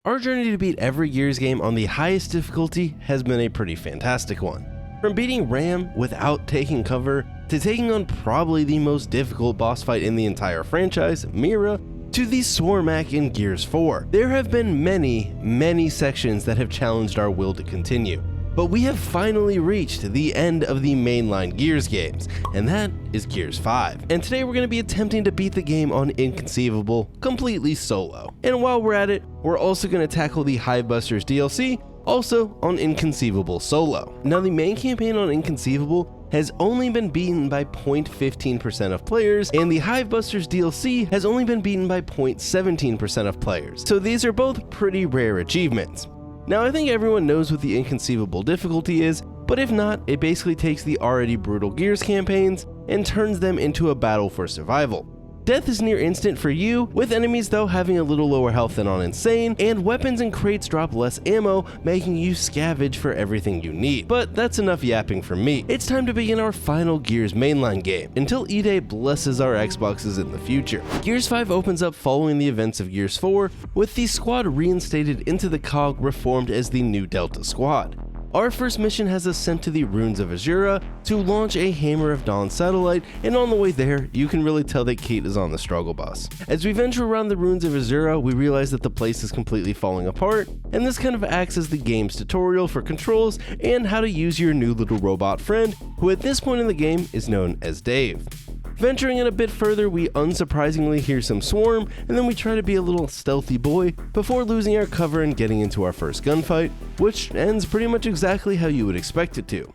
Our journey to beat every Gears game on the highest difficulty has been a pretty fantastic one. From beating Ram without taking cover, to taking on probably the most difficult boss fight in the entire franchise, Mira, to the Swarmak in Gears 4. There have been many sections that have challenged our will to continue. But we have finally reached the end of the mainline Gears games, and that is Gears 5. And today we're going to be attempting to beat the game on Inconceivable completely solo. And while we're at it, we're also going to tackle the Hivebusters DLC, also on Inconceivable solo. Now the main campaign on Inconceivable has only been beaten by 0.15% of players, and the Hivebusters DLC has only been beaten by 0.17% of players. So these are both pretty rare achievements. Now I think everyone knows what the Inconceivable difficulty is, but if not, it basically takes the already brutal Gears campaigns and turns them into a battle for survival. Death is near instant for you, with enemies though having a little lower health than on Insane, and weapons and crates drop less ammo, making you scavenge for everything you need. But that's enough yapping from me. It's time to begin our final Gears mainline game, until E-Day blesses our Xboxes in the future. Gears 5 opens up following the events of Gears 4, with the squad reinstated into the COG reformed as the new Delta Squad. Our first mission has us sent to the Ruins of Arrrash to launch a Hammer of Dawn satellite, and on the way there, you can really tell that Kate is on the struggle bus. As we venture around the Ruins of Arrrash, we realize that the place is completely falling apart, and this kind of acts as the game's tutorial for controls and how to use your new little robot friend, who at this point in the game is known as Dave. Venturing in a bit further, we unsurprisingly hear some swarm, and then we try to be a little stealthy boy before losing our cover and getting into our first gunfight, which ends pretty much exactly how you would expect it to.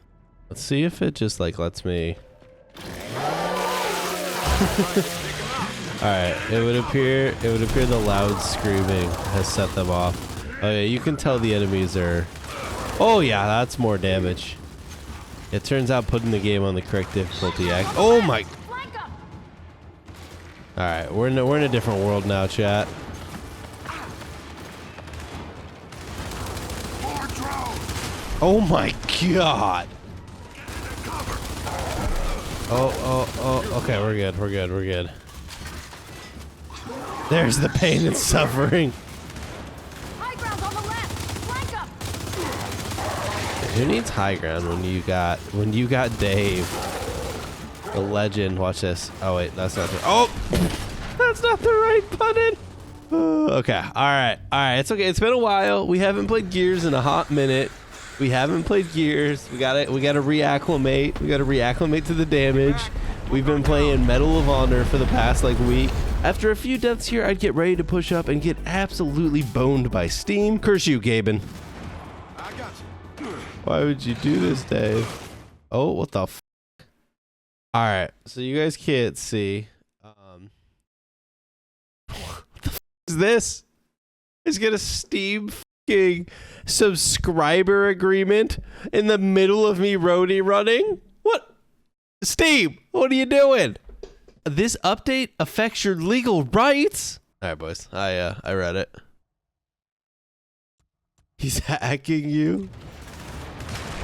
Let's see if it just like lets me... Alright, it would appear the loud screaming has set them off. Oh yeah, you can tell the enemies are... Oh yeah, that's more damage. It turns out putting the game on the correct difficulty Oh my... Alright, we're in a different world now, chat. Oh my god! Oh, okay, we're good. There's the pain and suffering. High ground on the left. Flank up. Who needs high ground when you got Dave? The legend. Watch this. Oh wait, that's not the... Oh! That's not the right button! Okay, alright. It's okay. It's been a while. We haven't played Gears in a hot minute. We gotta reacclimate. We gotta reacclimate to the damage. We've been playing Medal of Honor for the past week. After a few deaths here, I'd get ready to push up and get absolutely boned by Steam. Curse you, Gaben. I got you. Why would you do this, Dave? Oh, what the f? Alright, so you guys can't see. What the f is this? Is get a Steam fucking subscriber agreement in the middle of me roadie running? What? Steam, what are you doing? This update affects your legal rights. Alright, boys. I read it. He's hacking you.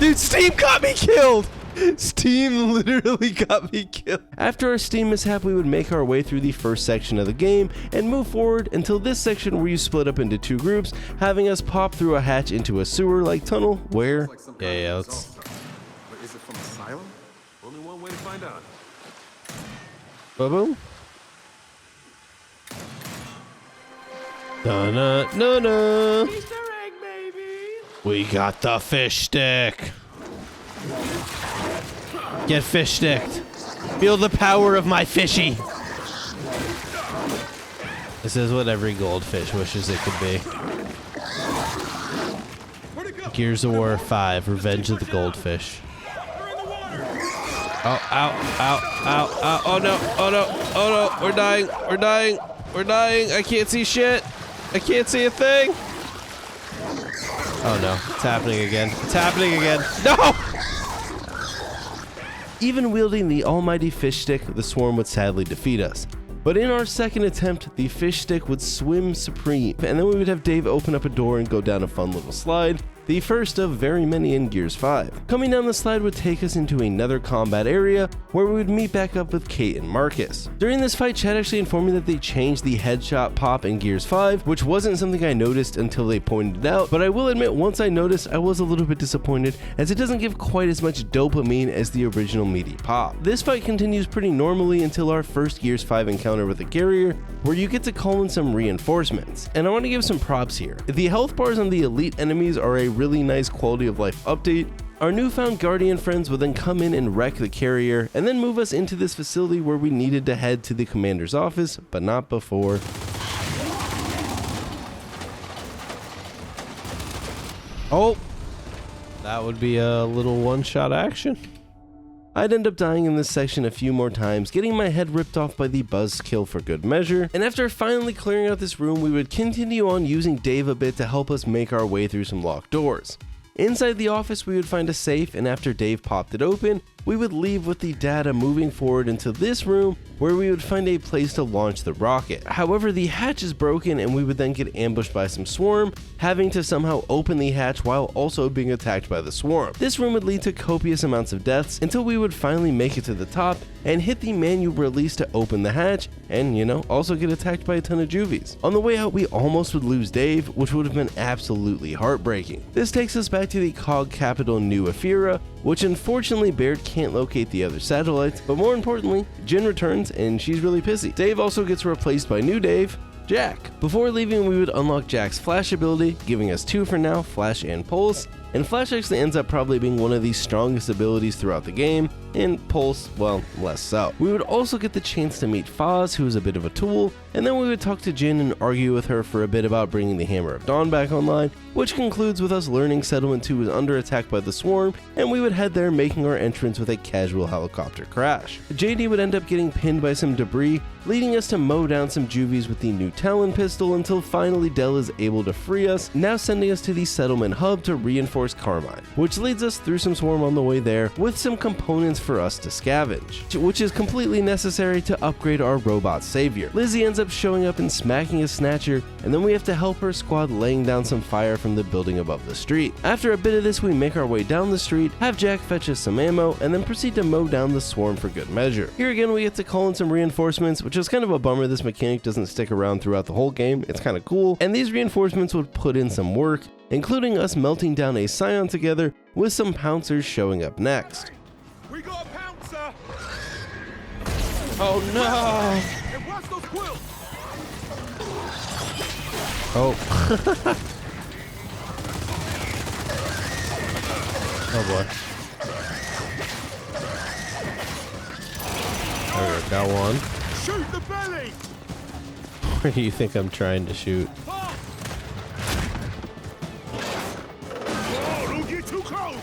Dude, Steam got me killed! Steam literally got me killed. After our Steam mishap, we would make our way through the first section of the game and move forward until this section where you split up into two groups, having us pop through a hatch into a sewer-like tunnel where... Yeah, let's... But is it from Asylum? Only one way to find out. Boom. Da-na-na-na. Easter egg, baby! We got the fish stick. Get fish sticked. Feel the power of my fishy. This is what every goldfish wishes it could be. Gears of War 5, Revenge of the Goldfish. Oh, ow. Oh no. We're dying. I can't see shit. I can't see a thing. Oh no, it's happening again. No! Even wielding the almighty fish stick, the swarm would sadly defeat us. But in our second attempt, the fish stick would swim supreme, and then we would have Dave open up a door and go down a fun little slide. the first of very many in Gears 5. Coming down the slide would take us into another combat area where we would meet back up with Kate and Marcus. During this fight, Chad actually informed me that they changed the headshot pop in Gears 5, which wasn't something I noticed until they pointed it out, but I will admit once I noticed I was a little bit disappointed as it doesn't give quite as much dopamine as the original meaty pop. This fight continues pretty normally until our first Gears 5 encounter with a carrier, where you get to call in some reinforcements. And I want to give some props here. The health bars on the elite enemies are a really nice quality of life update. Our newfound Guardian friends would then come in and wreck the carrier, and then move us into this facility where we needed to head to the commander's office, but not before. Oh, that would be a little one-shot action. I'd end up dying in this section a few more times, getting my head ripped off by the buzzkill for good measure, and after finally clearing out this room, we would continue on using Dave a bit to help us make our way through some locked doors. Inside the office, we would find a safe, and after Dave popped it open, we would leave with the data moving forward into this room where we would find a place to launch the rocket. However, the hatch is broken and we would then get ambushed by some swarm, having to somehow open the hatch while also being attacked by the swarm. This room would lead to copious amounts of deaths until we would finally make it to the top and hit the manual release to open the hatch and, also get attacked by a ton of juvies. On the way out, we almost would lose Dave, which would have been absolutely heartbreaking. This takes us back to the COG capital New Ephyra, which unfortunately Baird can't locate the other satellites, but more importantly, Jin returns and she's really pissy. Dave also gets replaced by new Dave, Jack. Before leaving, we would unlock Jack's Flash ability, giving us two for now, Flash and Pulse, and Flash actually ends up probably being one of the strongest abilities throughout the game, and Pulse, well, less so. We would also get the chance to meet 5's, who is a bit of a tool, and then we would talk to Jin and argue with her for a bit about bringing the Hammer of Dawn back online, which concludes with us learning Settlement 2 was under attack by the Swarm, and we would head there making our entrance with a casual helicopter crash. JD would end up getting pinned by some debris, leading us to mow down some juvies with the new Talon pistol until finally Dell is able to free us, now sending us to the Settlement hub to reinforce Carmine, which leads us through some Swarm on the way there with some components for us to scavenge, which is completely necessary to upgrade our robot savior. Lizzie ends up showing up and smacking a snatcher, and then we have to help her squad laying down some fire from the building above the street. After a bit of this, we make our way down the street, have Jack fetch us some ammo, and then proceed to mow down the Swarm for good measure. Here again, we get to call in some reinforcements, which is kind of a bummer this mechanic doesn't stick around throughout the whole game. It's kind of cool, and these reinforcements would put in some work, including us melting down a Scion together with some pouncers showing up next. We got a pouncer! Oh no! Hey, watch those quills! Oh. Oh boy. There we go, got one. Shoot the belly! Where do you think I'm trying to shoot? Oh, don't get too close!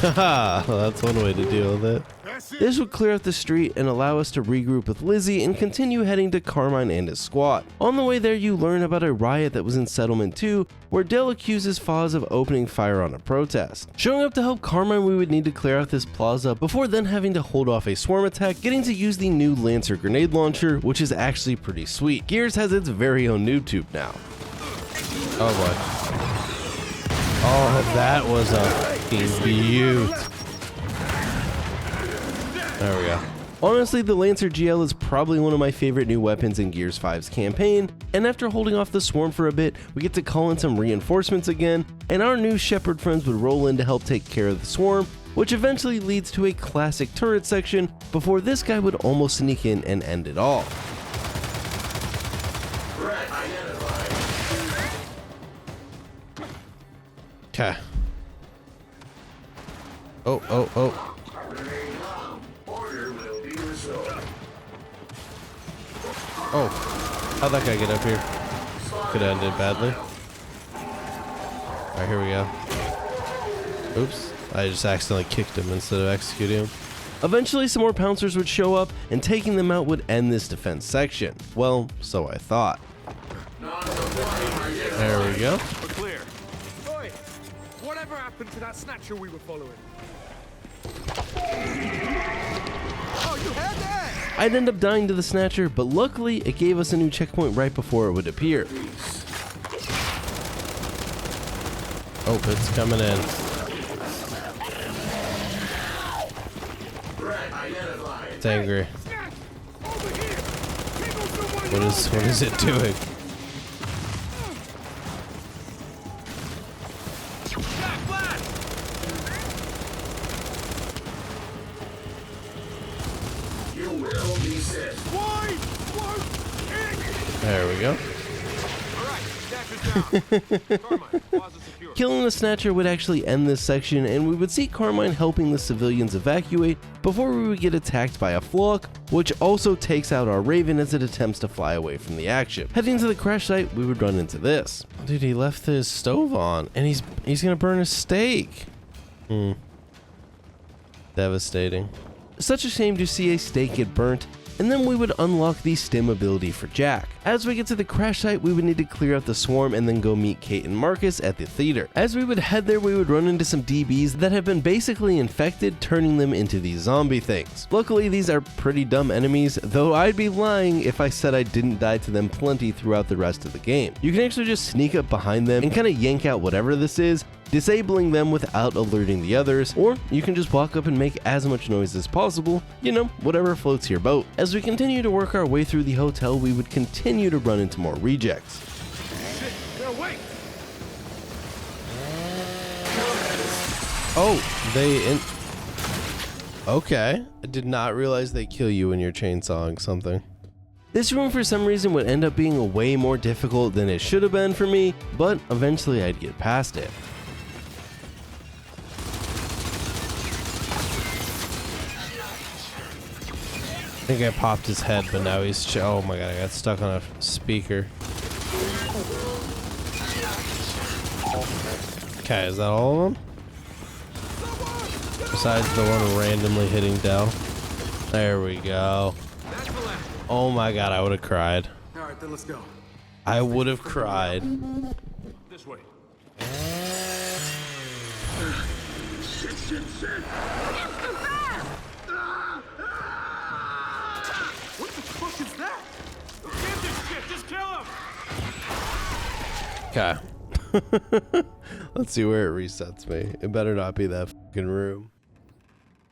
Haha, well, that's one way to deal with it. That's it! This would clear out the street and allow us to regroup with Lizzie and continue heading to Carmine and his squad. On the way there, you learn about a riot that was in Settlement 2, where Dell accuses 5's of opening fire on a protest. Showing up to help Carmine, we would need to clear out this plaza before then having to hold off a swarm attack, getting to use the new Lancer grenade launcher, which is actually pretty sweet. Gears has its very own noob tube now. Oh boy. Oh, that was a fucking beaut. There we go. Honestly, the Lancer GL is probably one of my favorite new weapons in Gears 5's campaign, and after holding off the swarm for a bit, we get to call in some reinforcements again, and our new Shepherd friends would roll in to help take care of the swarm, which eventually leads to a classic turret section before this guy would almost sneak in and end it all. Okay. Oh, oh, oh. Oh, how'd that guy get up here? Could have ended badly. Alright, here we go. Oops, I just accidentally kicked him instead of executing him. Eventually, some more pouncers would show up, and taking them out would end this defense section. Well, so I thought. There we go. We're clear. Oi! Whatever happened to that snatcher we were following? Oh, you had that! I'd end up dying to the Snatcher, but luckily it gave us a new checkpoint right before it would appear. Oh, it's coming in. It's angry. What is it doing? There we go. Killing the Snatcher would actually end this section, and we would see Carmine helping the civilians evacuate before we would get attacked by a flock, which also takes out our Raven as it attempts to fly away from the action. Heading to the crash site, we would run into this. Dude, he left his stove on, and he's gonna burn his steak. Devastating. Such a shame to see a steak get burnt, and then we would unlock the stim ability for Jack. As we get to the crash site, we would need to clear out the swarm and then go meet Kate and Marcus at the theater. As we would head there, we would run into some DBs that have been basically infected, turning them into these zombie things. Luckily, these are pretty dumb enemies, though I'd be lying if I said I didn't die to them plenty throughout the rest of the game. You can actually just sneak up behind them and kind of yank out whatever this is, disabling them without alerting the others, or you can just walk up and make as much noise as possible, you know, whatever floats your boat. As we continue to work our way through the hotel, we would continue to run into more rejects. Shit, no, wait. Okay. I did not realize they kill you when you're chainsawing something. This room for some reason would end up being way more difficult than it should have been for me, but eventually I'd get past it. I think I popped his head, but now he's... Oh my god, I got stuck on a speaker. Okay, is that all of them? Besides the one randomly hitting Dell. There we go. Oh my god, I would have cried. Alright, then let's go. I would have cried. This way. What the fuck is that? Get this shit, just kill him! Okay. Let's see where it resets me. It better not be that fucking room.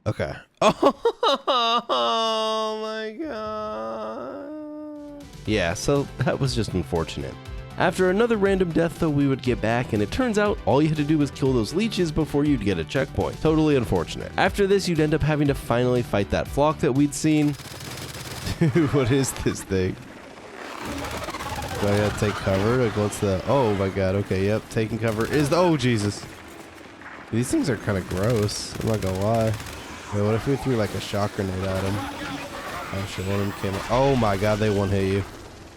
Okay. Oh my god. Yeah, so that was just unfortunate. After another random death though, we would get back, and it turns out all you had to do was kill those leeches before you'd get a checkpoint. Totally unfortunate. After this, you'd end up having to finally fight that flock that we'd seen. Dude, what is this thing? Do I gotta take cover? Like, what's the... Oh my god, okay, yep, taking cover is the... Oh, Jesus. These things are kind of gross, I'm not gonna lie. Wait, what if we threw like a shock grenade at them? Oh shit, one of them came... Oh my god, they one hit you.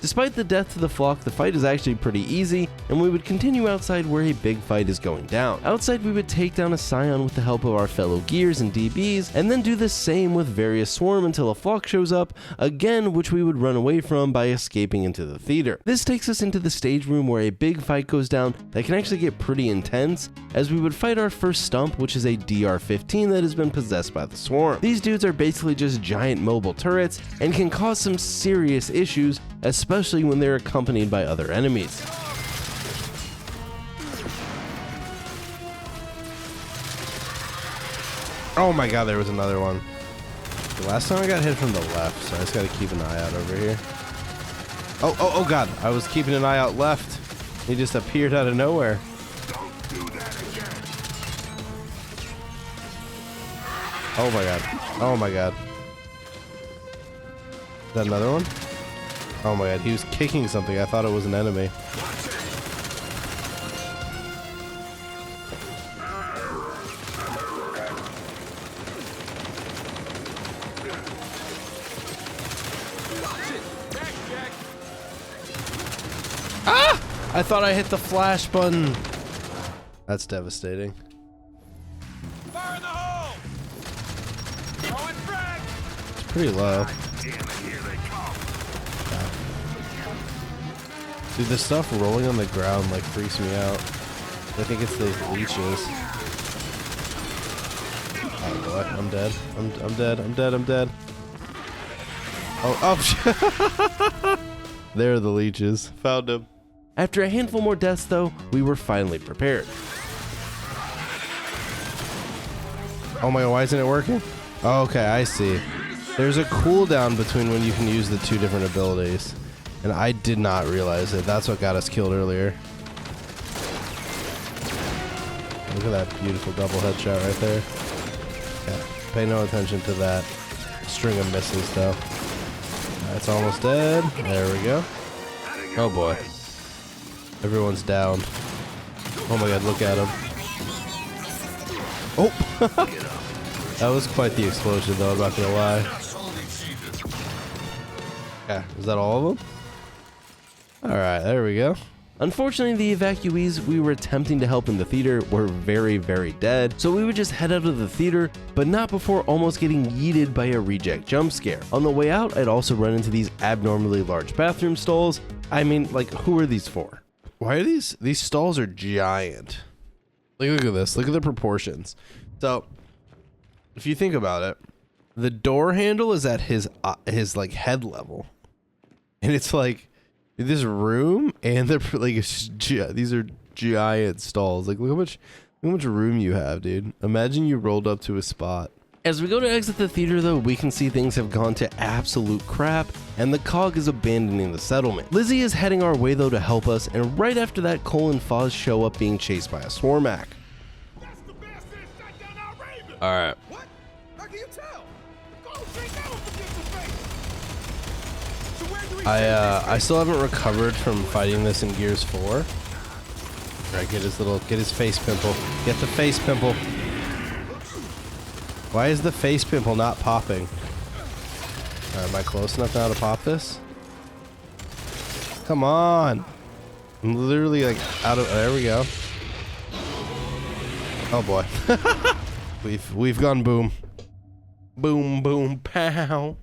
Despite the death to the flock, the fight is actually pretty easy, and we would continue outside where a big fight is going down. Outside, we would take down a Scion with the help of our fellow Gears and DBs, and then do the same with various swarm until a flock shows up, again which we would run away from by escaping into the theater. This takes us into the stage room where a big fight goes down that can actually get pretty intense, as we would fight our first stump, which is a DR-15 that has been possessed by the swarm. These dudes are basically just giant mobile turrets, and can cause some serious issues, especially when they're accompanied by other enemies. Oh my god, there was another one. The last time I got hit from the left, so I just gotta keep an eye out over here. Oh god, I was keeping an eye out left. He just appeared out of nowhere. Don't do that again. Oh my god. Oh my god. Is that another one? Oh my god, he was kicking something. I thought it was an enemy. Ah! I thought I hit the flash button. That's devastating. Fire in the hole! Throwing frag! It's pretty low. Damn it, here they come. Dude, the stuff rolling on the ground like freaks me out. I think it's those leeches. Oh boy, I'm dead. I'm dead. I'm dead. I'm dead. Oh, there are the leeches. Found him. After a handful more deaths though, we were finally prepared. Oh my god, why isn't it working? Oh, okay, I see. There's a cooldown between when you can use the 2 different abilities. And I did not realize it. That's what got us killed earlier. Look at that beautiful double headshot right there. Yeah, pay no attention to that string of misses though. That's almost dead. There we go. Oh boy. Everyone's down. Oh my god, look at him. Oh! That was quite the explosion though, I'm not gonna lie. Yeah, is that all of them? Alright, there we go. Unfortunately, the evacuees we were attempting to help in the theater were very, very dead, so we would just head out of the theater, but not before almost getting yeeted by a reject jump scare. On the way out, I'd also run into these abnormally large bathroom stalls. I mean, like, who are these for? Why are these stalls are giant. Like, look at this. Look at the proportions. So, if you think about it, the door handle is at his like head level. And it's like this room, and they're like these are giant stalls. Like, look how much room you have, dude. Imagine you rolled up to a spot. As we go to exit the theater though, we can see things have gone to absolute crap, and the cog is abandoning the settlement. Lizzie is heading our way though to help us, and right after that, Cole and 5's show up being chased by a swarmac. That's the bastard that shot down our Raven. All right. What? How can you tell? Go take that one from the face. So where do we I still haven't recovered from fighting this in Gears 4. All right, get his face pimple. Get the face pimple. Why is the face pimple not popping? Am I close enough now to pop this? Come on. I'm literally like out of, there we go. Oh boy. we've gone boom. Boom, boom, pow.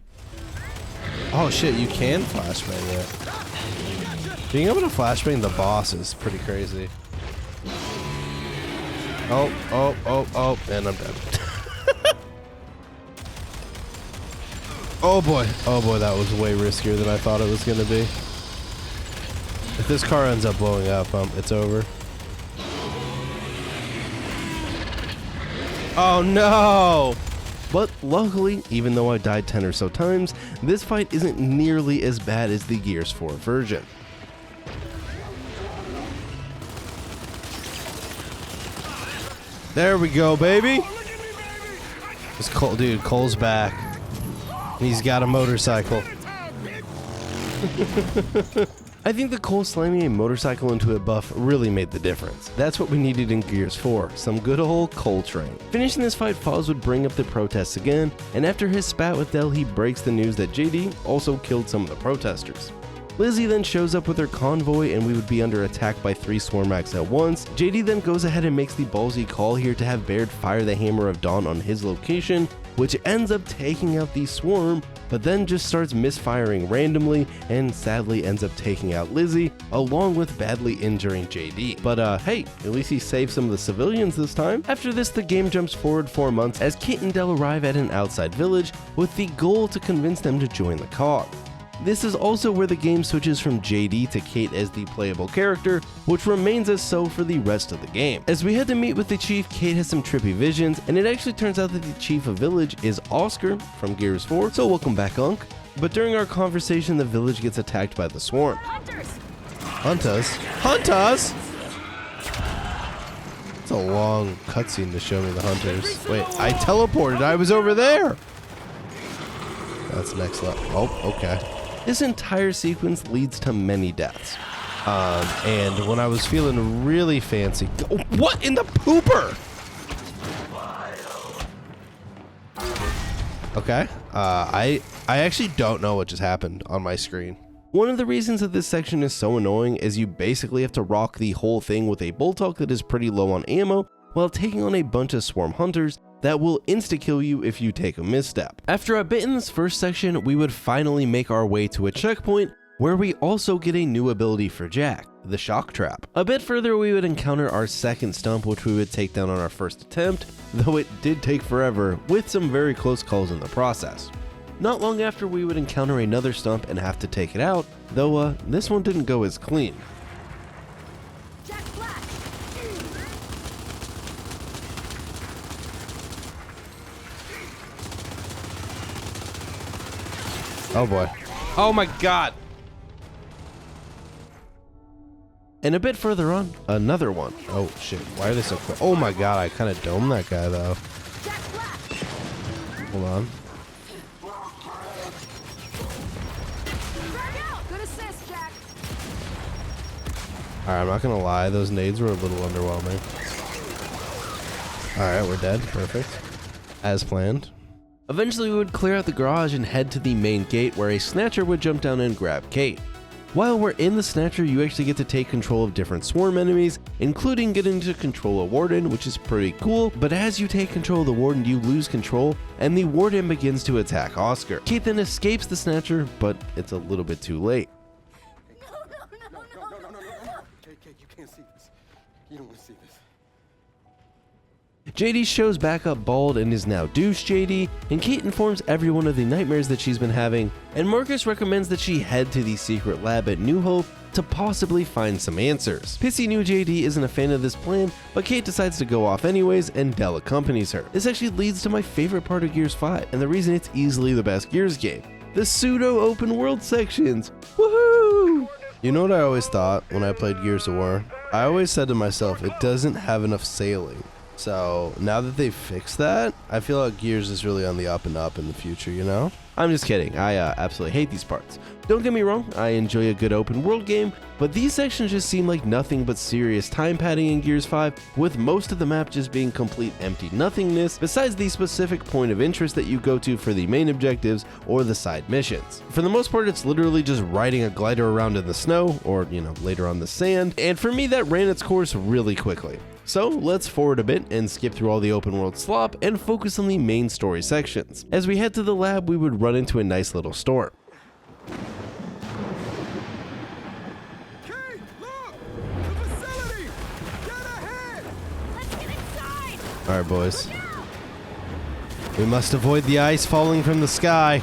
Oh shit, you can flashbang it. Being able to flashbang the boss is pretty crazy. Oh, and I'm dead. Oh boy, that was way riskier than I thought it was gonna be. If this car ends up blowing up, it's over. Oh no! But luckily, even though I died 10 or so times, this fight isn't nearly as bad as the Gears 4 version. There we go, baby! This Cole, dude, Cole's back. He's got a motorcycle. I think the Cole slamming a motorcycle into a buff really made the difference. That's what we needed in Gears 4, some good old Cole train. Finishing this fight, 5's would bring up the protests again, and after his spat with Del, he breaks the news that JD also killed some of the protesters. Lizzie then shows up with her convoy, and we would be under attack by 3 swarmacs at once. JD then goes ahead and makes the ballsy call here to have Baird fire the Hammer of Dawn on his location, which ends up taking out the swarm, but then just starts misfiring randomly and sadly ends up taking out Lizzie, along with badly injuring JD. But hey, at least he saved some of the civilians this time. After this, the game jumps forward 4 months as Kate and Del arrive at an outside village with the goal to convince them to join the COG. This is also where the game switches from JD to Kate as the playable character, which remains as so for the rest of the game. As we head to meet with the chief, Kate has some trippy visions, and it actually turns out that the chief of village is Oscar from Gears 4, so welcome back, Unc. But during our conversation, the village gets attacked by the swarm. Hunters! Hunt us? Hunt us? It's a long cutscene to show me the hunters. Wait, I teleported. I was over there. That's next level. Oh, okay. This entire sequence leads to many deaths. And when I was feeling really fancy, oh, what in the pooper? Okay. I actually don't know what just happened on my screen. One of the reasons that this section is so annoying is you basically have to rock the whole thing with a Boltok that is pretty low on ammo while taking on a bunch of swarm hunters that will insta-kill you if you take a misstep. After a bit in this first section, we would finally make our way to a checkpoint where we also get a new ability for Jack, the shock trap. A bit further, we would encounter our second stump, which we would take down on our first attempt, though it did take forever, with some very close calls in the process. Not long after, we would encounter another stump and have to take it out, though this one didn't go as clean. Oh boy. Oh my god. And a bit further on, another one. Oh shit. Why are they so quick? Oh my god, I kind of domed that guy though. Jack left. Hold on. Frag out. Good assist, Jack. Alright, I'm not gonna lie, those nades were a little underwhelming. Alright, we're dead. Perfect. As planned. Eventually we would clear out the garage and head to the main gate where a snatcher would jump down and grab Kate. While we're in the snatcher, you actually get to take control of different swarm enemies, including getting to control a warden, which is pretty cool, but as you take control of the warden, you lose control, and the warden begins to attack Oscar. Kate then escapes the snatcher, but it's a little bit too late. No. Kate, you can't see this. You don't want to see this. JD shows back up bald and is now douche JD, and Kate informs everyone of the nightmares that she's been having, and Marcus recommends that she head to the secret lab at New Hope to possibly find some answers. Pissy new JD isn't a fan of this plan, but Kate decides to go off anyways, and Dell accompanies her. This actually leads to my favorite part of Gears 5, and the reason it's easily the best Gears game: the pseudo open world sections. Woohoo! You know what I always thought when I played Gears of War? I always said to myself, it doesn't have enough sailing. So now that they've fixed that, I feel like Gears is really on the up and up in the future, you know? I'm just kidding, I absolutely hate these parts. Don't get me wrong, I enjoy a good open world game, but these sections just seem like nothing but serious time padding in Gears 5, with most of the map just being complete empty nothingness, besides the specific point of interest that you go to for the main objectives or the side missions. For the most part, it's literally just riding a glider around in the snow, or, you know, later on the sand, and for me that ran its course really quickly. So let's forward a bit and skip through all the open world slop and focus on the main story sections. As we head to the lab, we would run into a nice little storm. Kate, look! The facility! Get ahead! Let's get inside. Alright, boys. We must avoid the ice falling from the sky.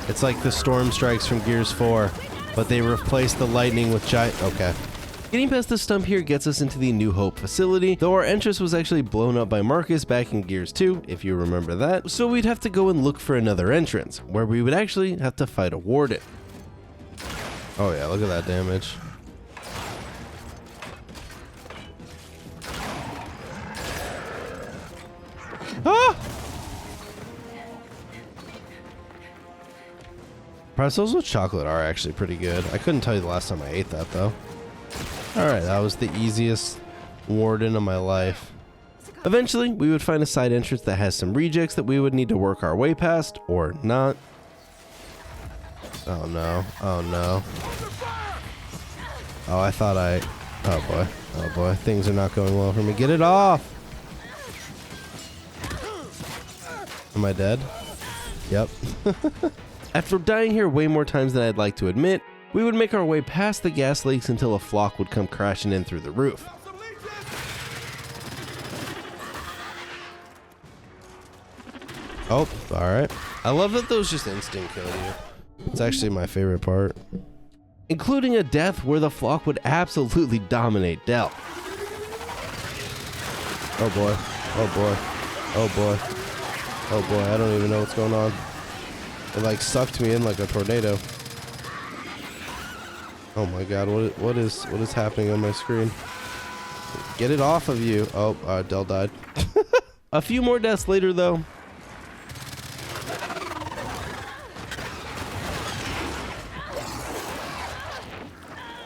It's like the storm strikes from Gears 4, but they replaced the lightning with giant... Okay. Getting past the stump here gets us into the New Hope facility, though our entrance was actually blown up by Marcus back in Gears 2, if you remember that, so we'd have to go and look for another entrance, where we would actually have to fight a warden. Oh yeah, look at that damage. Ah! Pretzels with chocolate are actually pretty good. I couldn't tell you the last time I ate that though. Alright, that was the easiest warden of my life. Eventually, we would find a side entrance that has some rejects that we would need to work our way past, or not. Oh no, oh no. Oh, I thought I... Oh boy, things are not going well for me. Get it off! Am I dead? Yep. After dying here way more times than I'd like to admit, we would make our way past the gas leaks until a flock would come crashing in through the roof. Oh, alright. I love that those just instant kill you. It's actually my favorite part. Including a death where the flock would absolutely dominate Dell. Oh boy. Oh boy. Oh boy. Oh boy, I don't even know what's going on. It like sucked me in like a tornado. Oh my god, what is happening on my screen? Get it off of you. Oh, Dell died. A few more deaths later though.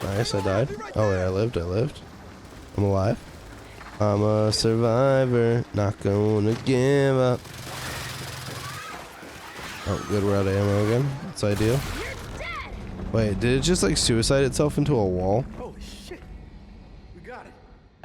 Nice, I died. Oh wait, I lived. I'm alive. I'm a survivor, not gonna give up. Oh, good, we're out of ammo again. That's ideal. Wait, did it just like suicide itself into a wall? Holy shit! We got it.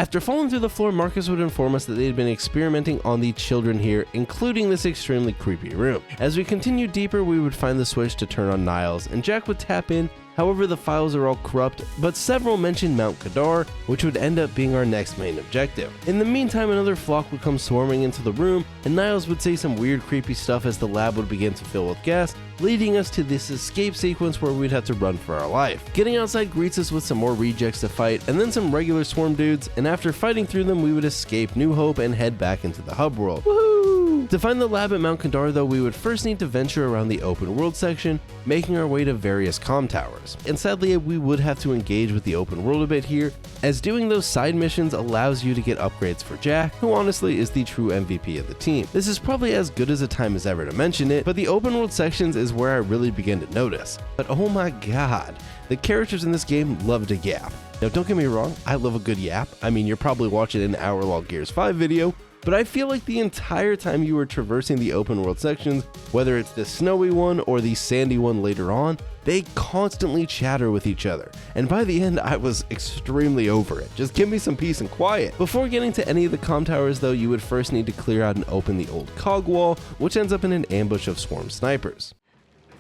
After falling through the floor, Marcus would inform us that they had been experimenting on the children here, including this extremely creepy room. As we continued deeper, we would find the switch to turn on Niles, and Jack would tap in. However, the files are all corrupt, but several mention Mount Kadar, which would end up being our next main objective. In the meantime, another flock would come swarming into the room, and Niles would say some weird creepy stuff as the lab would begin to fill with gas, leading us to this escape sequence where we'd have to run for our life. Getting outside greets us with some more rejects to fight, and then some regular swarm dudes, and after fighting through them, we would escape New Hope and head back into the hub world. Woohoo! section. To find the lab at Mount Kandar though, we would first need to venture around the open world section, making our way to various comm towers. And sadly, we would have to engage with the open world a bit here, as doing those side missions allows you to get upgrades for Jack, who honestly is the true MVP of the team. This is probably as good as a time as ever to mention it, but the open world sections is where I really begin to notice. But oh my god, the characters in this game love to yap. Now don't get me wrong, I love a good yap. I mean, you're probably watching an hour-long Gears 5 video, but I feel like the entire time you were traversing the open world sections, whether it's the snowy one or the sandy one later on, they constantly chatter with each other. And by the end, I was extremely over it. Just give me some peace and quiet. Before getting to any of the comm towers though, you would first need to clear out and open the old cog wall, which ends up in an ambush of swarm snipers.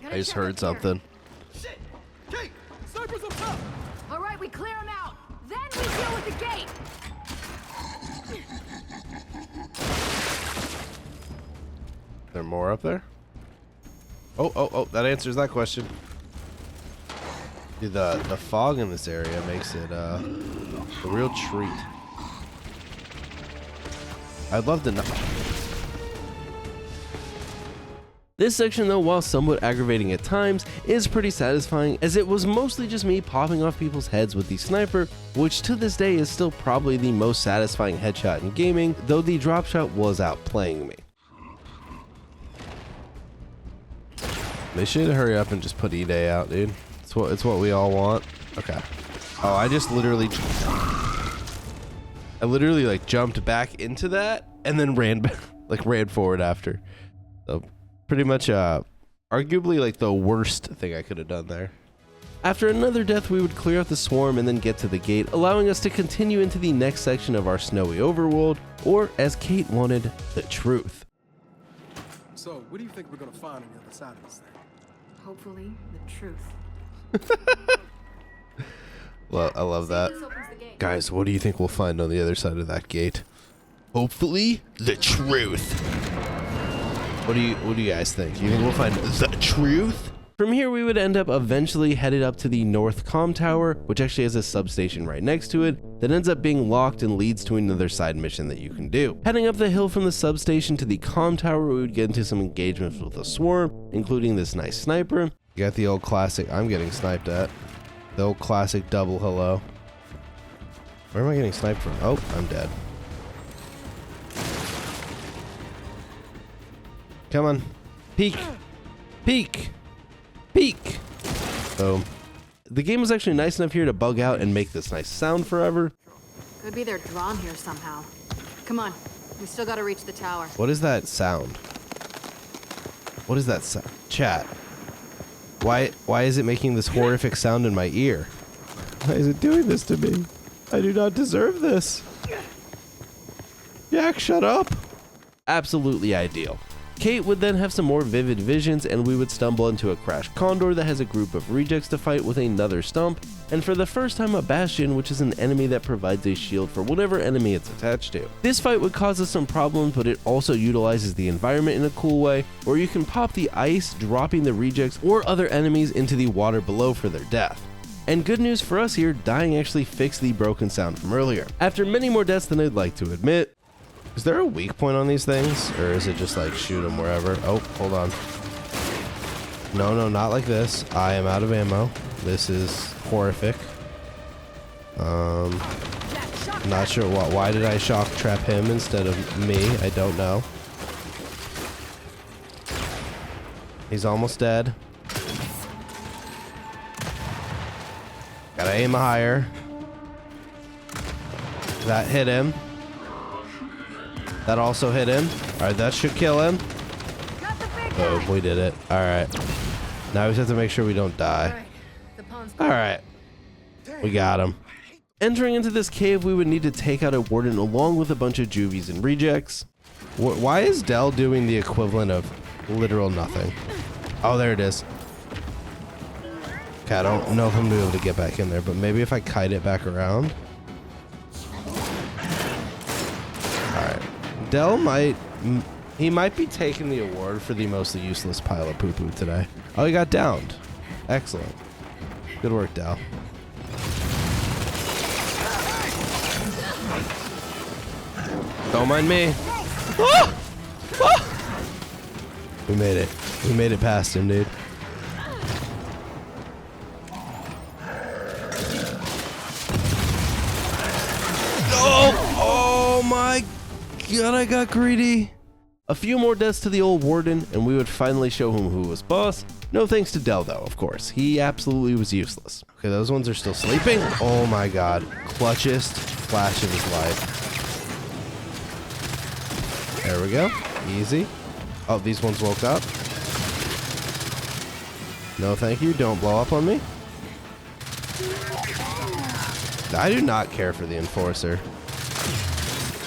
I just heard something. Shit! Kate! Snipers up top! All right, we clear them out. Then we deal with the gate. There more up there? Oh, that answers that question. Dude, the fog in this area makes it a real treat. I'd love to know. This section though, while somewhat aggravating at times, is pretty satisfying, as it was mostly just me popping off people's heads with the sniper, which to this day is still probably the most satisfying headshot in gaming, though the drop shot was outplaying me. They should hurry up and just put E-Day out, dude. It's what we all want. Okay. Oh, I literally like jumped back into that and then ran forward after. So pretty much arguably like the worst thing I could have done there. After another death, we would clear out the swarm and then get to the gate, allowing us to continue into the next section of our snowy overworld, or as Kate wanted, the truth. So, what do you think we're gonna find on the other side of this thing? Hopefully, the truth. Well, I love that. This opens the gate. Guys, what do you think we'll find on the other side of that gate? Hopefully, the truth. What do you guys think? You think we'll find the truth? From here, we would end up eventually headed up to the North Comm Tower, which actually has a substation right next to it that ends up being locked and leads to another side mission that you can do. Heading up the hill from the substation to the Comm Tower, we would get into some engagements with the swarm, including this nice sniper. You got the old classic, I'm getting sniped at. The old classic double hello. Where am I getting sniped from? Oh, I'm dead. Come on. Peek! Peek! Peek! Boom. The game was actually nice enough here to bug out and make this nice sound forever. Could be they're drawn here somehow. Come on, we still gotta reach the tower. What is that sound? What is that sound? Chat. Why is it making this horrific sound in my ear? Why is it doing this to me? I do not deserve this. Jack, shut up. Absolutely ideal. Kate would then have some more vivid visions, and we would stumble into a crashed condor that has a group of rejects to fight with another stump, and for the first time a bastion, which is an enemy that provides a shield for whatever enemy it's attached to. This fight would cause us some problems, but it also utilizes the environment in a cool way, where you can pop the ice, dropping the rejects or other enemies into the water below for their death. And good news for us here, dying actually fixed the broken sound from earlier. After many more deaths than I'd like to admit. Is there a weak point on these things? Or is it just like shoot them wherever? Oh, hold on. No, not like this. I am out of ammo. This is horrific. Not sure why did I shock trap him instead of me? I don't know. He's almost dead. Gotta aim higher. That hit him. That also hit him. Alright, that should kill him. Oh, we did it. Alright. Now we just have to make sure we don't die. Alright. We got him. Entering into this cave, we would need to take out a warden along with a bunch of juvies and rejects. Why is Dell doing the equivalent of literal nothing? Oh, there it is. Okay, I don't know if I'm gonna be able to get back in there, but maybe if I kite it back around. Alright. Dell might be taking the award for the mostly useless pile of poo-poo today. Oh, he got downed. Excellent. Good work, Dell. Don't mind me. Ah! Ah! We made it. We made it past him, dude. Oh my god, I got greedy. A few more deaths to the old warden, and we would finally show him who was boss. No thanks to Del, though, of course. He absolutely was useless. Okay, those ones are still sleeping. Oh my god. Clutchest flash of his life. There we go. Easy. Oh, these ones woke up. No, thank you. Don't blow up on me. I do not care for the Enforcer.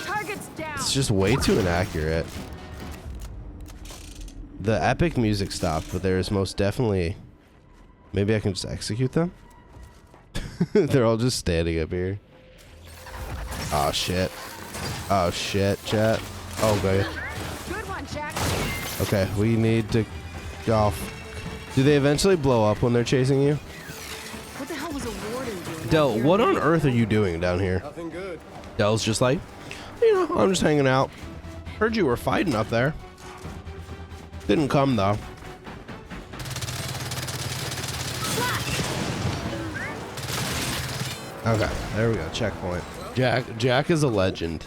Target's down. It's just way too inaccurate. The epic music stopped, but there is most definitely... Maybe I can just execute them? They're all just standing up here. Oh, shit. Oh, shit, chat. Oh, god. Good one, Jack. Okay, we need to... Oh. Do they eventually blow up when they're chasing you? What the hell was a warden doing? Del, what on earth are you doing down here? Nothing good. Del's just like, you know, I'm just hanging out. Heard you were fighting up there. Didn't come, though. Okay, there we go. Checkpoint. Jack is a legend.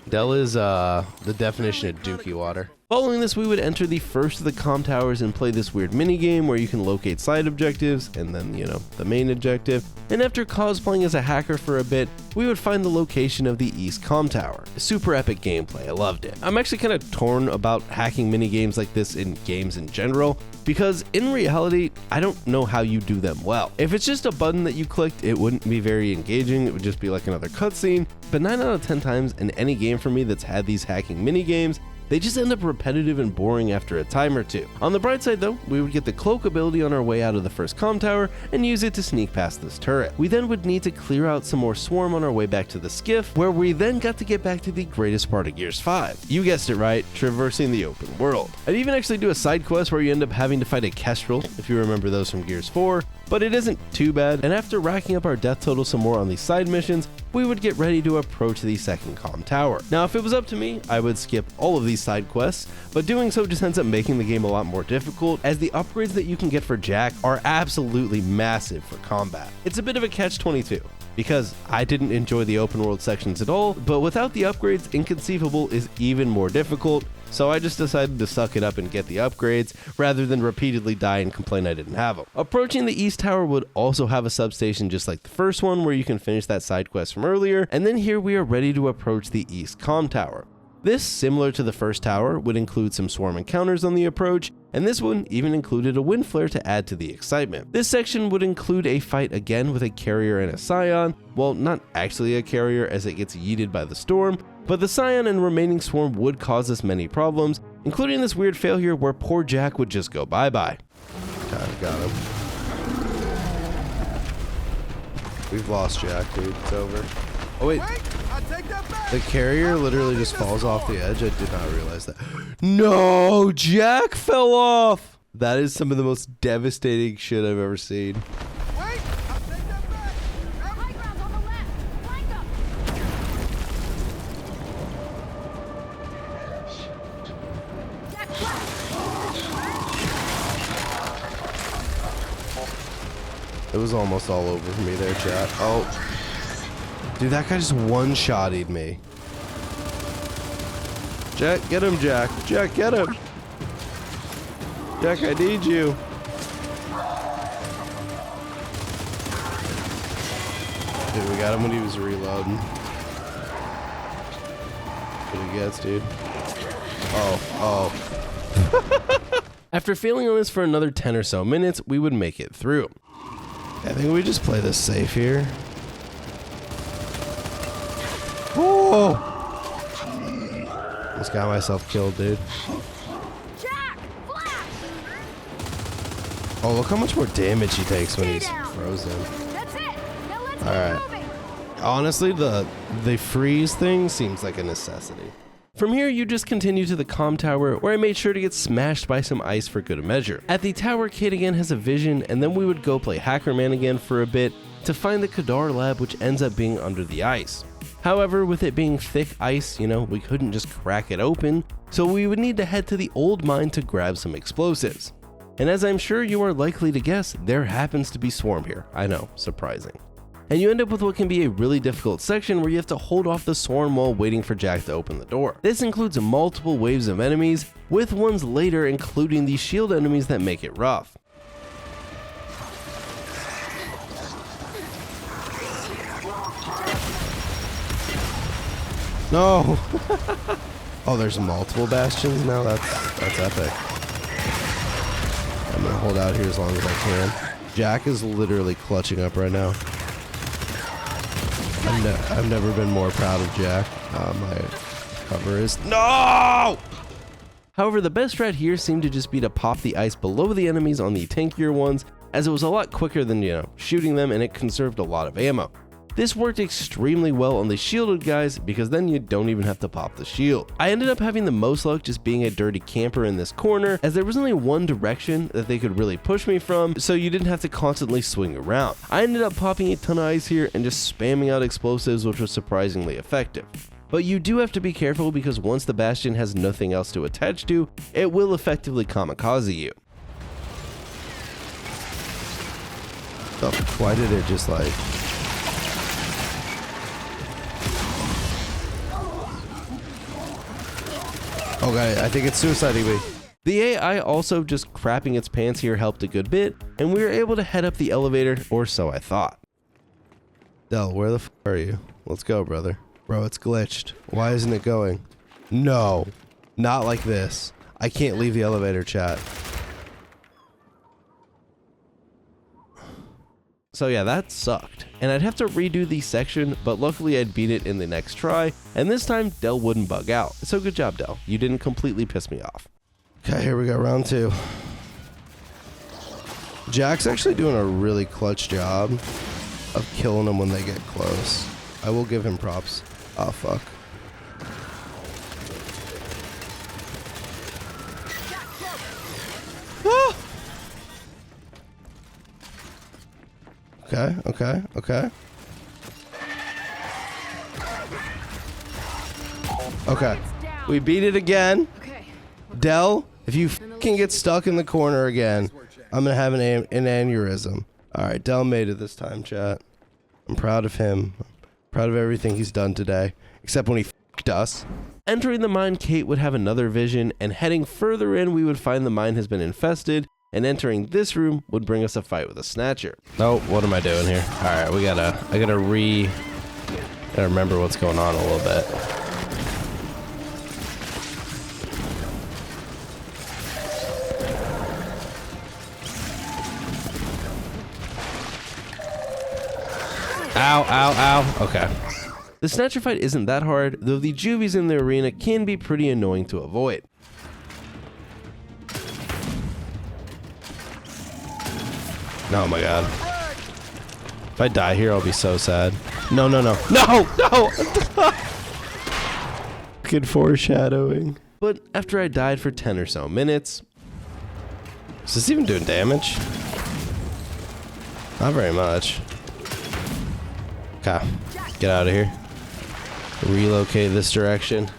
Del is the definition of dookie water. Following this, we would enter the first of the comm towers and play this weird mini game where you can locate side objectives and then, you know, the main objective. And after cosplaying as a hacker for a bit, we would find the location of the East Comm Tower. Super epic gameplay, I loved it. I'm actually kind of torn about hacking mini games like this in games in general, because in reality, I don't know how you do them well. If it's just a button that you clicked, it wouldn't be very engaging, it would just be like another cutscene. But 9 out of 10 times in any game for me that's had these hacking mini games, they just end up repetitive and boring after a time or two. On the bright side though, we would get the cloak ability on our way out of the first comm tower and use it to sneak past this turret. We then would need to clear out some more swarm on our way back to the skiff, where we then got to get back to the greatest part of Gears 5. You guessed it right, traversing the open world. I'd even actually do a side quest where you end up having to fight a Kestrel, if you remember those from Gears 4, but it isn't too bad, and after racking up our death total some more on these side missions, we would get ready to approach the second comm tower. Now, if it was up to me, I would skip all of these side quests, but doing so just ends up making the game a lot more difficult, as the upgrades that you can get for Jack are absolutely massive for combat. It's a bit of a catch-22, because I didn't enjoy the open world sections at all, but without the upgrades, Inconceivable is even more difficult, so I just decided to suck it up and get the upgrades, rather than repeatedly die and complain I didn't have them. Approaching the East Tower would also have a substation just like the first one, where you can finish that side quest from earlier, and then here we are ready to approach the East Comm Tower. This, similar to the first tower, would include some swarm encounters on the approach, and this one even included a wind flare to add to the excitement. This section would include a fight again with a carrier and a scion, well, not actually a carrier as it gets yeeted by the storm, but the scion and remaining swarm would cause us many problems, including this weird failure where poor Jack would just go bye-bye. Got him. We've lost Jack, dude. It's over. Oh wait, I take that back. the carrier literally just falls off the edge. I did not realize that. No, Jack fell off. That is some of the most devastating shit I've ever seen. Wait, I take that back. High ground on the left. Flank up. Jack, It was almost all over for me there, chat. Oh. Dude, that guy just one-shotted me. Jack, get him, Jack. Jack, get him. Jack, I need you. Dude, we got him when he was reloading. What he gets, dude. Oh. After failing on this for another 10 or so minutes, we would make it through. I think we just play this safe here. Oh! Just got myself killed, dude. Jack, flash. Oh, look how much more damage he takes when he's frozen. That's it. Now let's All get right. moving. Honestly, the freeze thing seems like a necessity. From here, you just continue to the comm tower, where I made sure to get smashed by some ice for good measure. At the tower, Kate again has a vision, and then we would go play Hacker Man again for a bit to find the Kadar lab, which ends up being under the ice. However, with it being thick ice, you know, we couldn't just crack it open, so we would need to head to the old mine to grab some explosives. And as I'm sure you are likely to guess, there happens to be swarm here. I know, surprising. And you end up with what can be a really difficult section where you have to hold off the swarm while waiting for Jack to open the door. This includes multiple waves of enemies, with ones later including the shield enemies that make it rough. No! Oh, there's multiple bastions now? That's epic. I'm gonna hold out here as long as I can. Jack is literally clutching up right now. I've never been more proud of Jack. My cover is... No! However, the best strat here seemed to just be to pop the ice below the enemies on the tankier ones, as it was a lot quicker than, shooting them, and it conserved a lot of ammo. This worked extremely well on the shielded guys because then you don't even have to pop the shield. I ended up having the most luck just being a dirty camper in this corner, as there was only one direction that they could really push me from, so you didn't have to constantly swing around. I ended up popping a ton of ice here and just spamming out explosives, which was surprisingly effective. But you do have to be careful because once the bastion has nothing else to attach to, it will effectively kamikaze you. Oh, why did it just like... Oh god, I think it's suiciding me. The AI also just crapping its pants here helped a good bit, and we were able to head up the elevator, or so I thought. Del, where the f are you? Let's go, brother. Bro, it's glitched. Why isn't it going? No, not like this. I can't leave the elevator, chat. So yeah, that sucked, and I'd have to redo the section, but luckily I'd beat it in the next try, and this time Del wouldn't bug out. So good job, Del. You didn't completely piss me off. Okay, here we go, round 2. Jack's actually doing a really clutch job of killing them when they get close. I will give him props. Oh, fuck. Ah! Okay. Okay. We beat it again. Okay. Del, if you can get stuck in the corner again, I'm gonna have an aneurysm. Alright, Del made it this time, chat. I'm proud of him. Proud of everything he's done today. Except when he f***ed us. Entering the mine, Kate would have another vision, and heading further in, we would find the mine has been infested, and entering this room would bring us a fight with a snatcher. Oh, what am I doing here? Alright, I gotta remember what's going on a little bit. Ow, ow, ow. Okay. The snatcher fight isn't that hard, though the juvies in the arena can be pretty annoying to avoid. Oh my god. If I die here, I'll be so sad. No, no, no. No! No! Good foreshadowing. But after I died for 10 or so minutes... Is this even doing damage? Not very much. Okay. Get out of here. Relocate this direction.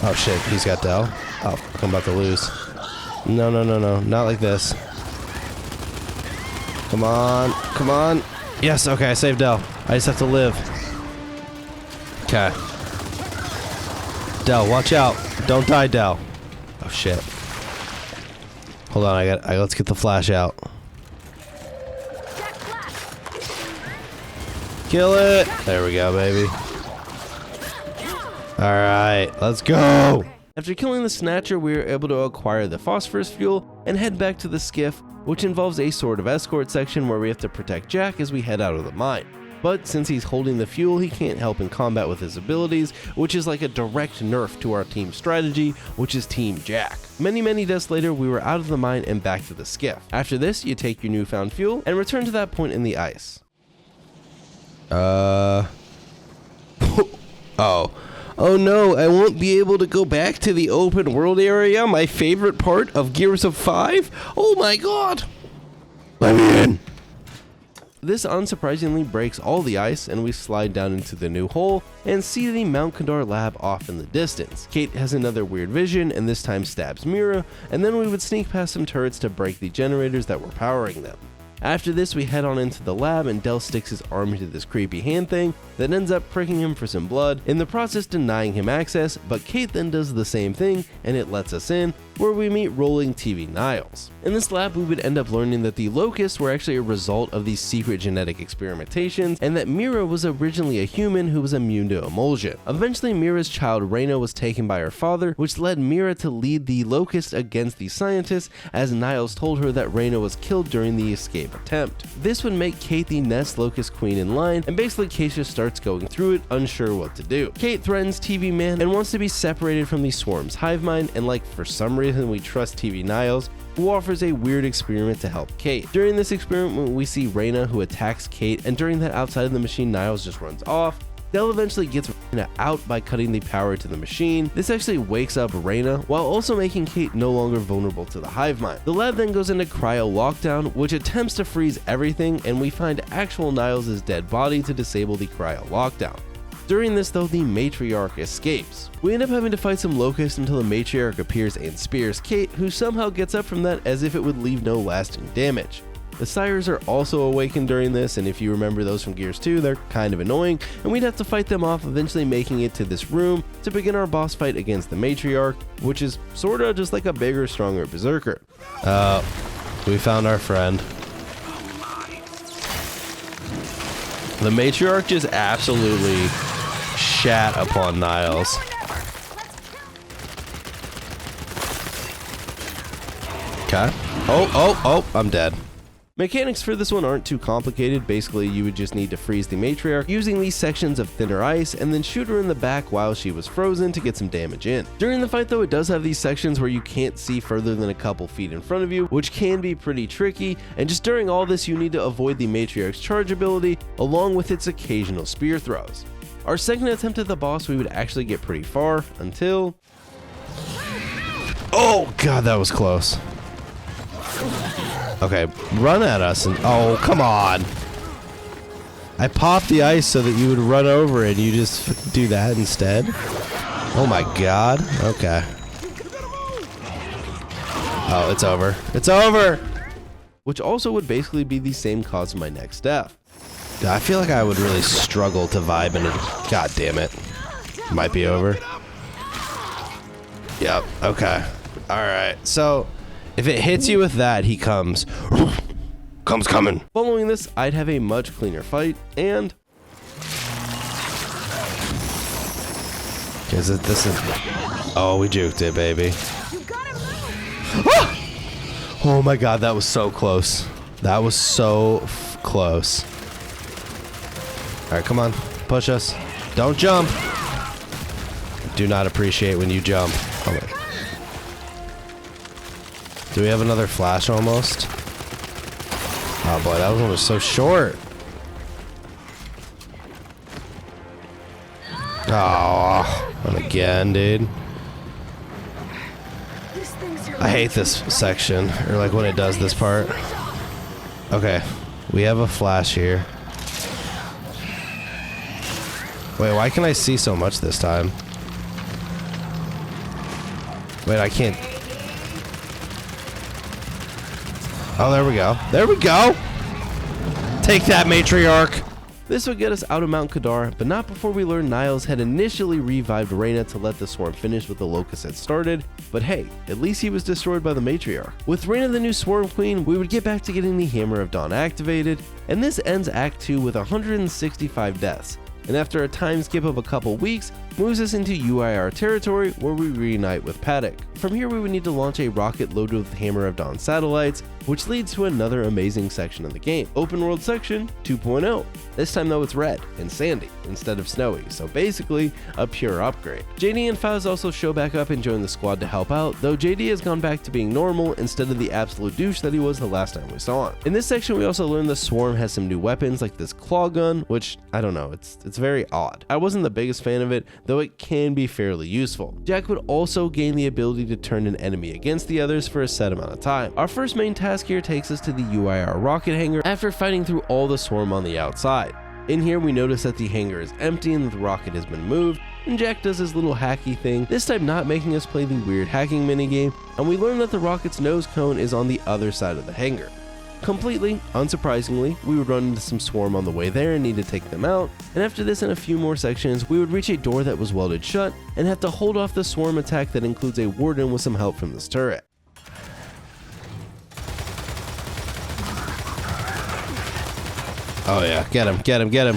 Oh shit, he's got Del. Oh, fuck, I'm about to lose. No, no, no, no. Not like this. Come on. Come on. Yes, okay, I saved Del. I just have to live. Okay. Del, watch out. Don't die, Del. Oh shit. Hold on, let's get the flash out. Kill it. There we go, baby. Alright, let's go. After killing the snatcher, we were able to acquire the phosphorus fuel and head back to the skiff, which involves a sort of escort section where we have to protect Jack as we head out of the mine. But since he's holding the fuel, he can't help in combat with his abilities, which is like a direct nerf to our team strategy, which is Team Jack. Many deaths later, we were out of the mine and back to the skiff. After this, you take your newfound fuel and return to that point in the ice. Oh no, I won't be able to go back to the open world area, my favorite part of Gears of 5? Oh my god! Let me in! this unsurprisingly breaks all the ice and we slide down into the new hole and see the Mount Kadar lab off in the distance. Kate has another weird vision and this time stabs Mira, and then we would sneak past some turrets to break the generators that were powering them. After this, we head on into the lab and Del sticks his arm into this creepy hand thing that ends up pricking him for some blood, in the process denying him access, but Kate then does the same thing and it lets us in, where we meet Rolling TV Niles. In this lab, we would end up learning that the locusts were actually a result of these secret genetic experimentations, and that Mira was originally a human who was immune to emulsion. Eventually, Mira's child Reyna was taken by her father, which led Mira to lead the locusts against the scientists, as Niles told her that Reyna was killed during the escape attempt. This would make Kate the next locust queen in line, and basically Kate just starts going through it, unsure what to do. Kate threatens TV Man and wants to be separated from the swarm's hive mind, and like for some reason we trust TV Niles, who offers a weird experiment to help Kate. During this experiment, we see Reyna, who attacks Kate, and during that outside of the machine, Niles just runs off. Del eventually gets Reyna out by cutting the power to the machine. This actually wakes up Reyna, while also making Kate no longer vulnerable to the hive mind. The lab then goes into cryo lockdown, which attempts to freeze everything, and we find actual Niles' dead body to disable the cryo lockdown. During this though, the matriarch escapes. We end up having to fight some locusts until the matriarch appears and spears Kate, who somehow gets up from that as if it would leave no lasting damage. The sires are also awakened during this, and if you remember those from Gears 2, they're kind of annoying, and we'd have to fight them off, eventually making it to this room to begin our boss fight against the matriarch, which is sorta just like a bigger, stronger berserker. We found our friend. The matriarch just absolutely shat upon Niles. Okay. Oh, I'm dead. Mechanics for this one aren't too complicated. Basically, you would just need to freeze the matriarch using these sections of thinner ice and then shoot her in the back while she was frozen to get some damage in. During the fight though, it does have these sections where you can't see further than a couple feet in front of you, which can be pretty tricky, and just during all this you need to avoid the matriarch's charge ability along with its occasional spear throws. Our second attempt at the boss, we would actually get pretty far until... Oh god, that was close. Okay, run at us and... Oh, come on. I popped the ice so that you would run over it and you just do that instead. Oh my god. Okay. Oh, it's over. It's over! Which also would basically be the same cause of my next death. I feel like I would really struggle to vibe in it. God damn it. Might be over. Yep, okay. Alright, so... if it hits you with that, he comes. Comes coming. Following this, I'd have a much cleaner fight, and... Is it this is... Oh, we juked it, baby. Oh my god, that was so close. That was so close. Alright, come on. Push us. Don't jump. Do not appreciate when you jump. Oh my. Do we have another flash almost? Oh boy, that one was so short. Oh, and again, dude. I hate this section, or like when it does this part. Okay, we have a flash here. Wait, why can I see so much this time? Wait, I can't. Oh, there we go. There we go! Take that, matriarch! This would get us out of Mount Kadar, but not before we learned Niles had initially revived Reyna to let the swarm finish what the locusts had started, but hey, at least he was destroyed by the matriarch. With Reyna the new swarm queen, we would get back to getting the Hammer of Dawn activated, and this ends Act 2 with 165 deaths, and after a time skip of a couple weeks, moves us into UIR territory where we reunite with Paddock. From here we would need to launch a rocket loaded with Hammer of Dawn satellites, which leads to another amazing section of the game, Open World Section 2.0. This time though it's red and sandy instead of snowy, so basically a pure upgrade. JD and 5's also show back up and join the squad to help out, though JD has gone back to being normal instead of the absolute douche that he was the last time we saw him. In this section we also learned the swarm has some new weapons like this claw gun, which I don't know, it's very odd. I wasn't the biggest fan of it, though it can be fairly useful. Jack would also gain the ability to turn an enemy against the others for a set amount of time. Our first main task task here takes us to the UIR rocket hangar after fighting through all the swarm on the outside. In here we notice that the hangar is empty and the rocket has been moved, and Jack does his little hacky thing, this time not making us play the weird hacking minigame, and we learn that the rocket's nose cone is on the other side of the hangar. Completely unsurprisingly, we would run into some swarm on the way there and need to take them out, and after this and a few more sections, we would reach a door that was welded shut and have to hold off the swarm attack that includes a warden with some help from this turret. Oh yeah, get him, get him, get him.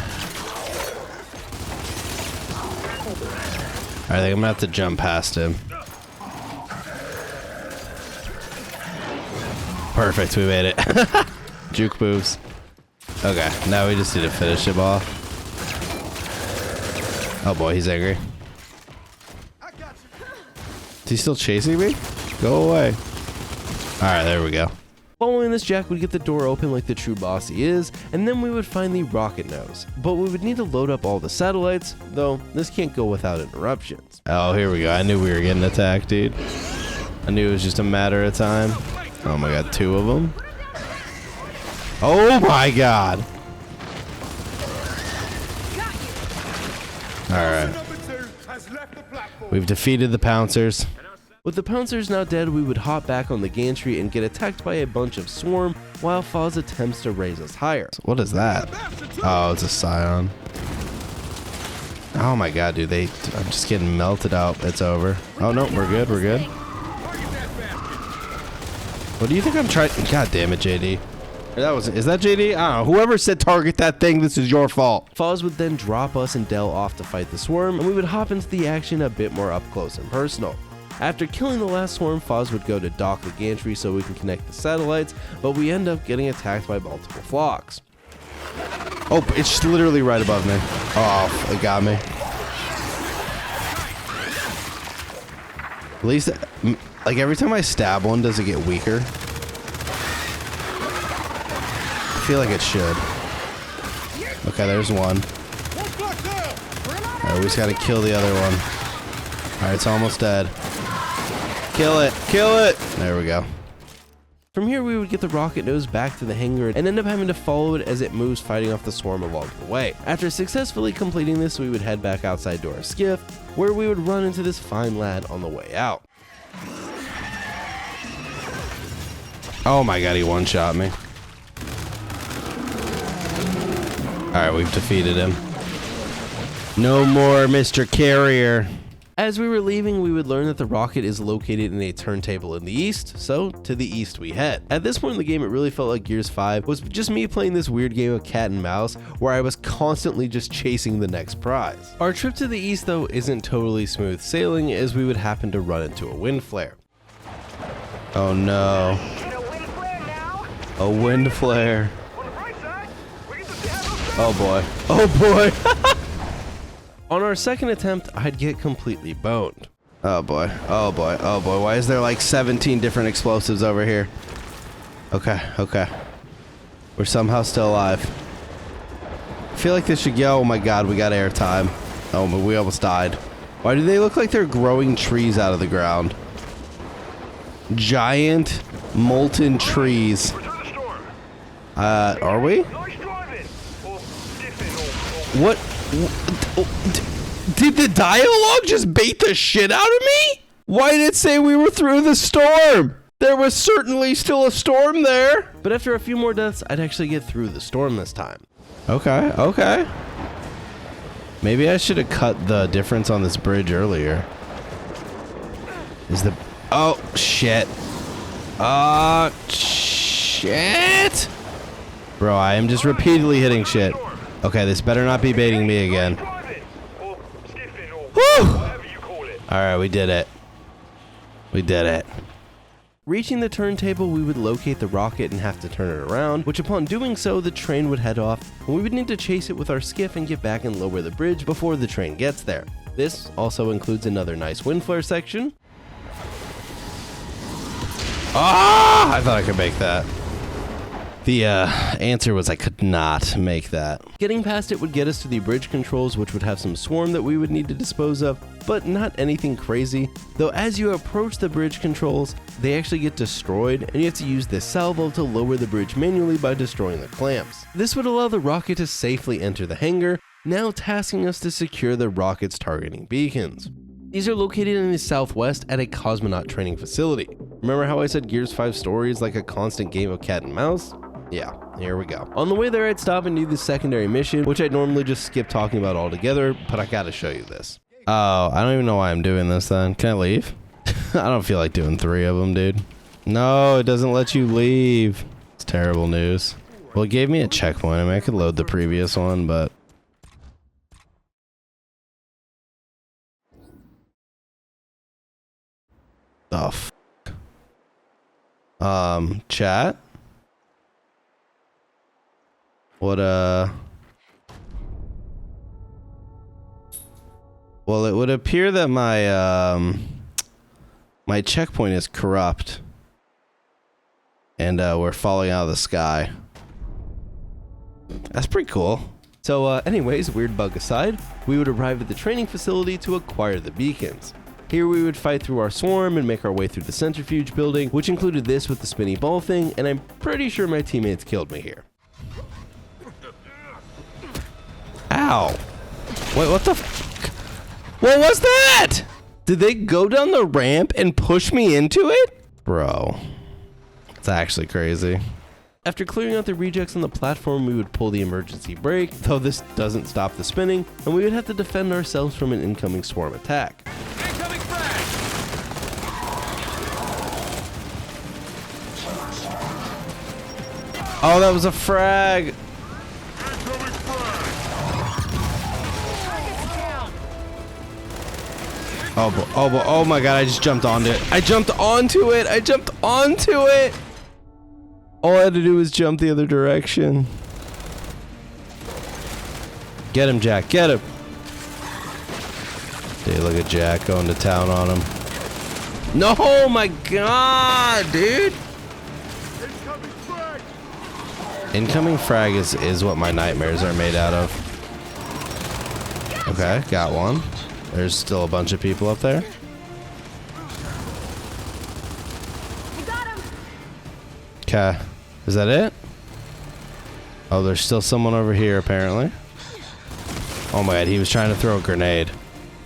I think I'm gonna have to jump past him. Perfect, we made it. Juke moves. Okay, now we just need to finish him off. Oh boy, he's angry. I got you. Is he still chasing me? Go away. Alright, there we go. Following this, Jack would get the door open like the true boss he is, and then we would find the rocket nose. But we would need to load up all the satellites, though this can't go without interruptions. Oh, here we go. I knew we were getting attacked, dude. I knew it was just a matter of time. Oh my god, 2 of them. Oh my god. Alright. Number 2 has left the platform. We've defeated the pouncers. With the pouncers now dead, we would hop back on the gantry and get attacked by a bunch of swarm while 5's attempts to raise us higher. What is that? Oh, it's a scion. Oh my god, dude, I'm just getting melted out. It's over. Oh no, we're good, we're good. What do you think I'm trying? God damn it, JD. Is that JD? I don't know. Whoever said target that thing, this is your fault. 5's would then drop us and Dell off to fight the swarm, and we would hop into the action a bit more up close and personal. After killing the last swarm, 5's would go to dock the gantry so we can connect the satellites, but we end up getting attacked by multiple flocks. Oh, it's literally right above me. Oh, it got me. At least, like every time I stab one, does it get weaker? I feel like it should. Okay, there's one. Alright, we just gotta kill the other one. Alright, it's almost dead. Kill it! Kill it! There we go. From here, we would get the rocket nose back to the hangar and end up having to follow it as it moves, fighting off the swarm along the way. After successfully completing this, we would head back outside to our skiff, where we would run into this fine lad on the way out. Oh my god, he one-shot me. Alright, we've defeated him. No more Mr. Carrier. As we were leaving, we would learn that the rocket is located in a turntable in the east, so to the east we head. At this point in the game, it really felt like Gears 5 was just me playing this weird game of cat and mouse, where I was constantly just chasing the next prize. Our trip to the east, though, isn't totally smooth sailing, as we would happen to run into a wind flare. Oh no. A wind flare. Oh boy. Oh boy. On our second attempt, I'd get completely boned. Oh boy. Oh boy. Oh boy. Why is there like 17 different explosives over here? Okay. Okay. We're somehow still alive. I feel like this should go. Oh my god, we got airtime. Oh, but we almost died. Why do they look like they're growing trees out of the ground? Giant molten trees. Are we? What? Did the dialogue just bait the shit out of me? Why did it say we were through the storm? There was certainly still a storm there. But after a few more deaths, I'd actually get through the storm this time. Okay, okay. Maybe I should have cut the difference on this bridge earlier. Is the... Oh, shit. Shit. Bro, I am just repeatedly hitting shit. Okay, this better not be baiting me again. Whew! Alright, we did it. We did it. Reaching the turntable, we would locate the rocket and have to turn it around, which upon doing so, the train would head off, and we would need to chase it with our skiff and get back and lower the bridge before the train gets there. This also includes another nice wind flare section. Ah! I thought I could make that. The answer was I could not make that. Getting past it would get us to the bridge controls, which would have some swarm that we would need to dispose of, but not anything crazy. Though as you approach the bridge controls, they actually get destroyed, and you have to use this salvo to lower the bridge manually by destroying the clamps. This would allow the rocket to safely enter the hangar, now tasking us to secure the rocket's targeting beacons. These are located in the southwest at a cosmonaut training facility. Remember how I said Gears 5 story is like a constant game of cat and mouse? Yeah, here we go. On the way there, I'd stop and do the secondary mission, which I'd normally just skip talking about altogether, but I gotta show you this. Oh, I don't even know why I'm doing this then. Can I leave? I don't feel like doing 3 of them, dude. No, it doesn't let you leave. It's terrible news. Well, it gave me a checkpoint. I mean, I could load the previous one, but... Oh, chat? What, well, it would appear that my, my checkpoint is corrupt. And, we're falling out of the sky. That's pretty cool. So, anyways, weird bug aside, we would arrive at the training facility to acquire the beacons. Here we would fight through our swarm and make our way through the centrifuge building, which included this with the spinny ball thing, and I'm pretty sure my teammates killed me here. Ow. Wait, what the fuck? What was that? Did they go down the ramp and push me into it? Bro, it's actually crazy. After clearing out the rejects on the platform, we would pull the emergency brake, though this doesn't stop the spinning, and we would have to defend ourselves from an incoming swarm attack. Incoming frag! Oh, that was a frag! Incoming frag! Oh my god, I just jumped onto it. I jumped onto it! I jumped onto it! All I had to do was jump the other direction. Get him, Jack. Get him. Dude, look at Jack going to town on him. No, my god, dude. Incoming frag! Incoming frag is what my nightmares are made out of. Okay, got one. There's still a bunch of people up there. You got him. Okay. Is that it? Oh, there's still someone over here, apparently. Oh my god, he was trying to throw a grenade.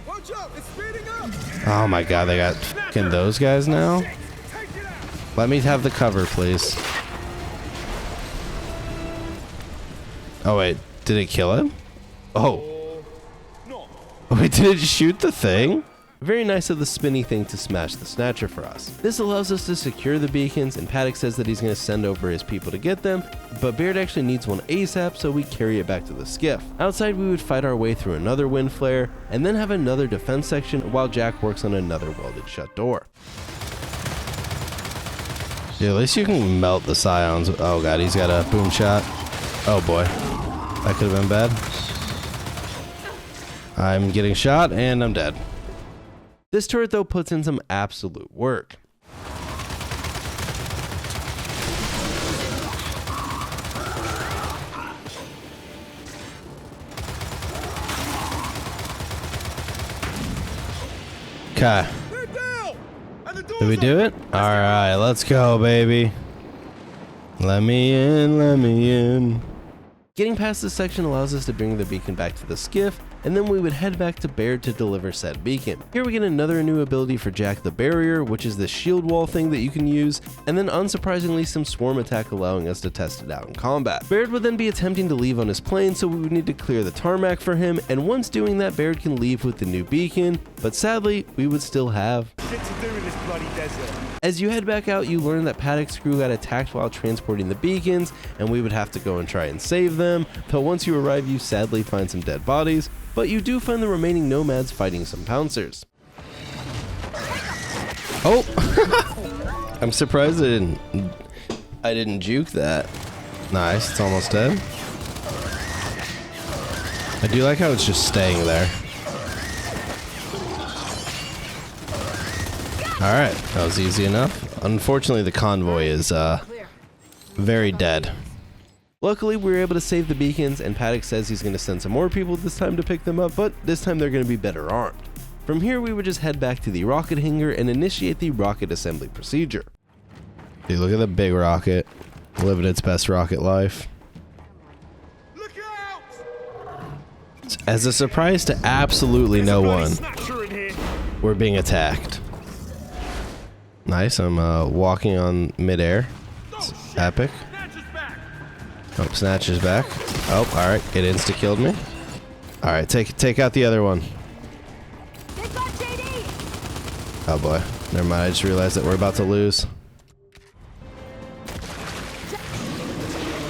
Watch out! It's speeding up! Oh my god, they got fucking those guys now? Take it out! Let me have the cover, please. Oh wait, did it kill him? Oh. No. Wait, did it shoot the thing? Very nice of the spinny thing to smash the snatcher for us. This allows us to secure the beacons, and Paddock says that he's going to send over his people to get them, but Baird actually needs one ASAP, so we carry it back to the skiff. Outside, we would fight our way through another wind flare, and then have another defense section while Jack works on another welded shut door. Yeah, at least you can melt the scions. Oh god, he's got a boom shot. Oh boy, that could have been bad. I'm getting shot, and I'm dead. This turret, though, puts in some absolute work. Okay. They're down! And the doors Did we do are- it? Alright, let's go, baby. Let me in, let me in. Getting past this section allows us to bring the beacon back to the skiff, and then we would head back to Baird to deliver said beacon. Here we get another new ability for Jack the Barrier, which is the shield wall thing that you can use, and then unsurprisingly some swarm attack allowing us to test it out in combat. Baird would then be attempting to leave on his plane, so we would need to clear the tarmac for him, and once doing that, Baird can leave with the new beacon, but sadly, we would still have Shit to do in this bloody desert. As you head back out, you learn that Paddock's crew got attacked while transporting the beacons, and we would have to go and try and save them, though once you arrive you sadly find some dead bodies, but you do find the remaining nomads fighting some pouncers. Oh! I'm surprised I didn't juke that. Nice, it's almost dead. I do like how it's just staying there. Alright, that was easy enough. Unfortunately, the convoy is very dead. Luckily, we were able to save the beacons, and Paddock says he's going to send some more people this time to pick them up, but this time they're going to be better armed. From here, we would just head back to the rocket hangar and initiate the rocket assembly procedure. Dude, look at the big rocket. Living its best rocket life. Look out! As a surprise to absolutely no one, Snatcher in here. we're being attacked. Nice, I'm walking on midair. It's epic. Snatcher's back. Oh, Snatcher's back. Oh, alright, it insta-killed me. Alright, take out the other one. They've got JD! Oh boy, never mind, I just realized that we're about to lose.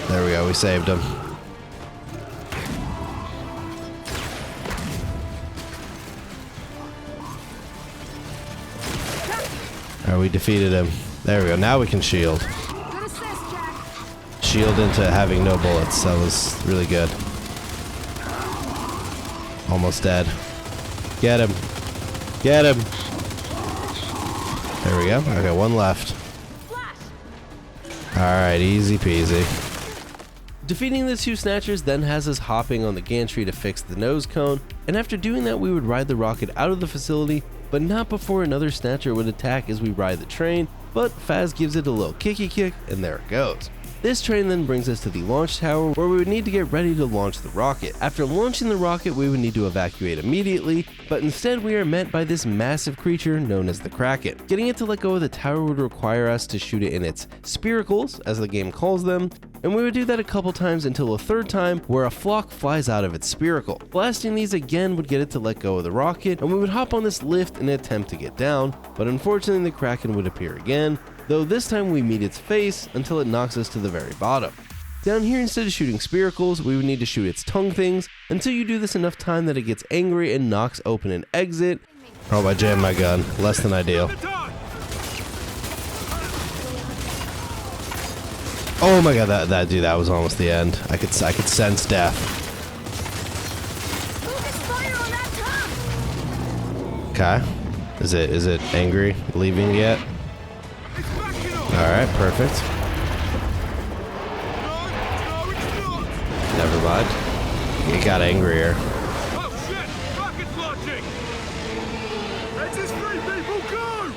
There we go, we saved him. Alright, we defeated him. There we go, now we can shield. Good assist, Jack. Shield into having no bullets, that was really good. Almost dead. Get him. Get him. There we go, okay, one left. Flash! Alright, easy peasy. Defeating the two Snatchers then has us hopping on the gantry to fix the nose cone, and after doing that we would ride the rocket out of the facility, but not before another Snatcher would attack as we ride the train, but 5's gives it a little kicky kick, and there it goes. This train then brings us to the launch tower where we would need to get ready to launch the rocket. After launching the rocket we would need to evacuate immediately, but instead we are met by this massive creature known as the Kraken. Getting it to let go of the tower would require us to shoot it in its spiracles, as the game calls them, and we would do that a couple times until a third time where a flock flies out of its spiracle. Blasting these again would get it to let go of the rocket, and we would hop on this lift in an attempt to get down, but unfortunately the Kraken would appear again, though this time we meet its face until it knocks us to the very bottom. Down here, instead of shooting spiracles, we would need to shoot its tongue things until you do this enough time that it gets angry and knocks open an exit. Oh, I jammed my gun. Less than ideal. Oh my god, that dude, that was almost the end. I could sense death. Focus fire on that tongue! Okay. Is it angry? Leaving yet? Alright, perfect. No, it's not. Never mind. It got angrier. Oh shit! Rocket's launching! Exit's free, people, go!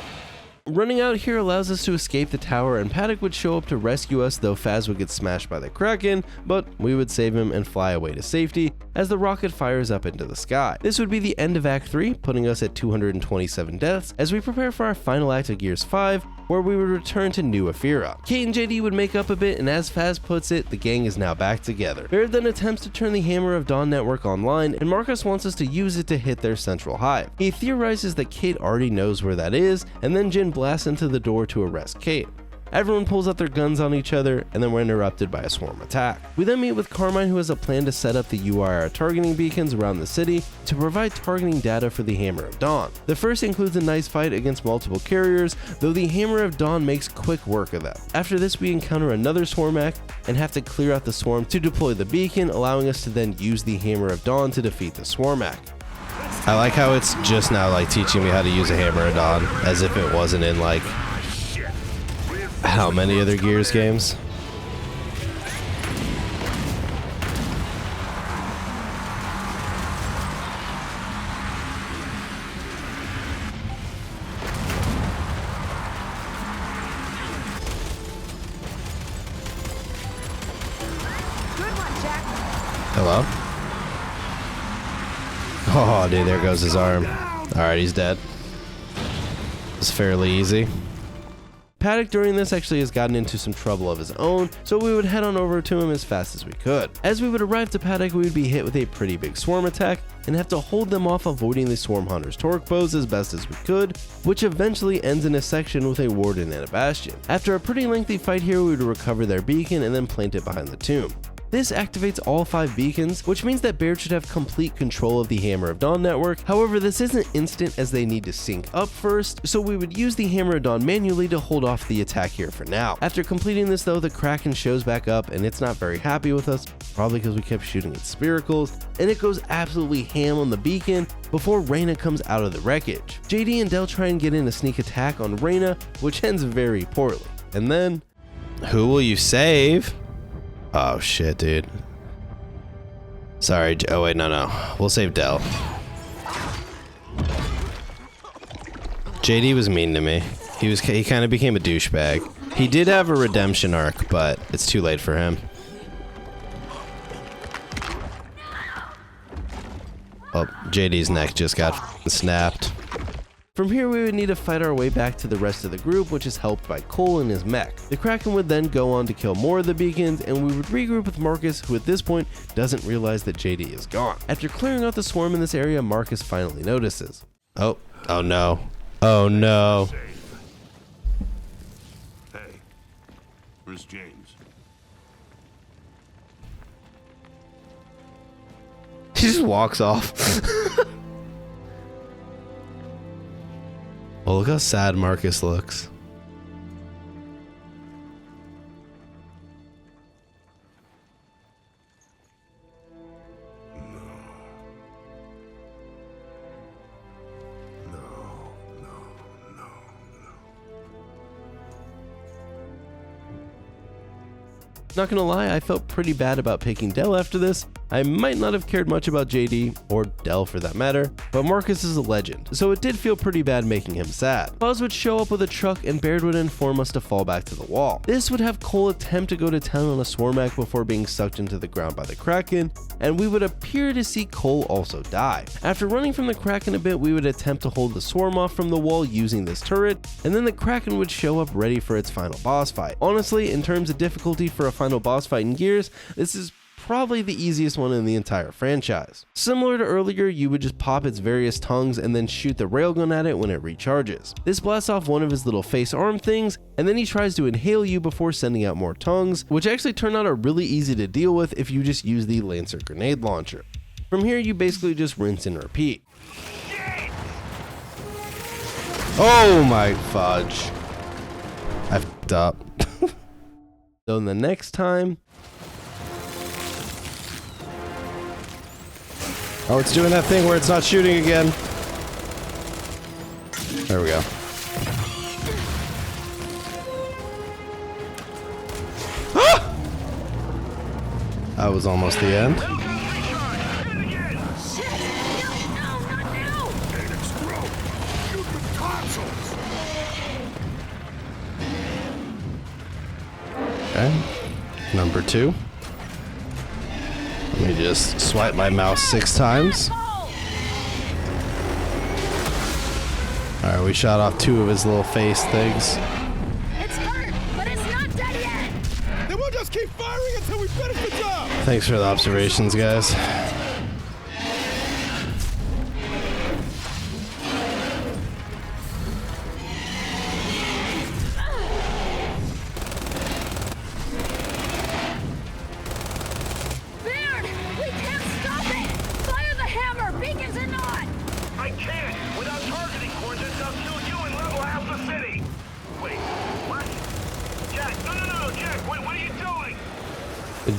Running out here allows us to escape the tower, and Paddock would show up to rescue us, though 5's would get smashed by the Kraken, but we would save him and fly away to safety as the rocket fires up into the sky. This would be the end of Act 3, putting us at 227 deaths as we prepare for our final act of Gears 5, where we would return to New Ephyra. Kate and JD would make up a bit, and as 5's puts it, the gang is now back together. Baird then attempts to turn the Hammer of Dawn network online, and Marcus wants us to use it to hit their central hive. He theorizes that Kate already knows where that is, and then Jin blasts into the door to arrest Kate. Everyone pulls out their guns on each other, and then we're interrupted by a swarm attack. We then meet with Carmine, who has a plan to set up the UIR targeting beacons around the city to provide targeting data for the Hammer of Dawn. The first includes a nice fight against multiple carriers, though the Hammer of Dawn makes quick work of them. After this we encounter another swarm act and have to clear out the swarm to deploy the beacon, allowing us to then use the Hammer of Dawn to defeat the swarm act. I like how it's just now like teaching me how to use a Hammer of Dawn, as if it wasn't in like how many other Gears games? Good one, Jack. Hello? Oh, dude, there goes his arm. Alright, he's dead. It's fairly easy. Paddock during this actually has gotten into some trouble of his own, so we would head on over to him as fast as we could. As we would arrive to Paddock, we would be hit with a pretty big swarm attack and have to hold them off, avoiding the Swarm Hunter's torque bows as best as we could, which eventually ends in a section with a warden and a bastion. After a pretty lengthy fight here, we would recover their beacon and then plant it behind the tomb. This activates all 5 beacons, which means that Baird should have complete control of the Hammer of Dawn network. However, this isn't instant as they need to sync up first, so we would use the Hammer of Dawn manually to hold off the attack here for now. After completing this though, the Kraken shows back up and it's not very happy with us, probably because we kept shooting its spiracles, and it goes absolutely ham on the beacon before Reyna comes out of the wreckage. JD and Del try and get in a sneak attack on Reyna, which ends very poorly. And then... Who will you save? Oh shit, dude. Sorry. Oh wait, no. We'll save Del. JD was mean to me. He kind of became a douchebag. He did have a redemption arc, but it's too late for him. Oh, JD's neck just got snapped. From here, we would need to fight our way back to the rest of the group, which is helped by Cole and his mech. The Kraken would then go on to kill more of the beacons, and we would regroup with Marcus, who at this point doesn't realize that JD is gone. After clearing out the swarm in this area, Marcus finally notices. Oh no. Oh no. Hey, where's James? He just walks off. Well, look how sad Marcus looks. Not gonna lie, I felt pretty bad about picking Del after this. I might not have cared much about JD, or Del for that matter, but Marcus is a legend, so it did feel pretty bad making him sad. Buzz would show up with a truck and Baird would inform us to fall back to the wall. This would have Cole attempt to go to town on a Swarmac before being sucked into the ground by the Kraken, and we would appear to see Cole also die. After running from the Kraken a bit, we would attempt to hold the swarm off from the wall using this turret, and then the Kraken would show up ready for its final boss fight. Honestly, in terms of difficulty for a final boss fight in Gears, this is probably the easiest one in the entire franchise. Similar to earlier, you would just pop its various tongues and then shoot the railgun at it when it recharges. This blasts off one of his little face arm things, and then he tries to inhale you before sending out more tongues, which actually turn out are really easy to deal with if you just use the Lancer grenade launcher. From here, you basically just rinse and repeat. Oh my fudge. I f***ed up. So the next time... Oh, it's doing that thing where it's not shooting again. There we go. Ah! That was almost the end. Okay. Number 2. Let me just swipe my mouse 6 times. Alright, we shot off 2 of his little face things. It's hurt, but it's not dead yet. Then we'll just keep firing until we finish the job. Thanks for the observations, guys.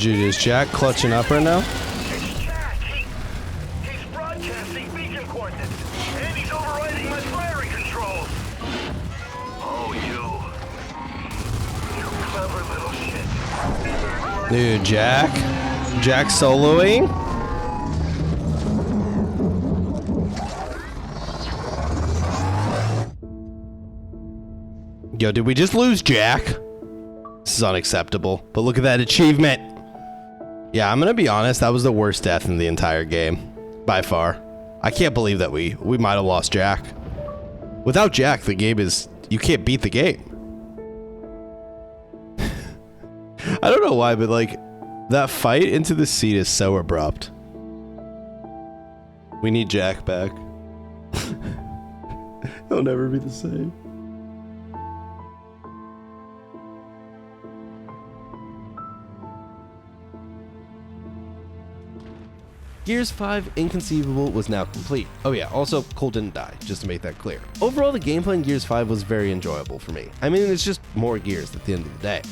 Is Jack clutching up right now? It's Jack. He's broadcasting beacon coordinates, and he's overriding my firing controls. Oh, you clever little shit. Dude, Jack soloing? Yo, did we just lose Jack? This is unacceptable, but look at that achievement. Yeah, I'm gonna be honest, that was the worst death in the entire game, by far. I can't believe that we might have lost Jack. Without Jack, the game is, you can't beat the game. I don't know why, but like, that fight into the seat is so abrupt. We need Jack back. He'll never be the same. Gears 5 Inconceivable was now complete. Oh yeah, also Cole didn't die, just to make that clear. Overall, the gameplay in Gears 5 was very enjoyable for me. I mean, it's just more Gears at the end of the day.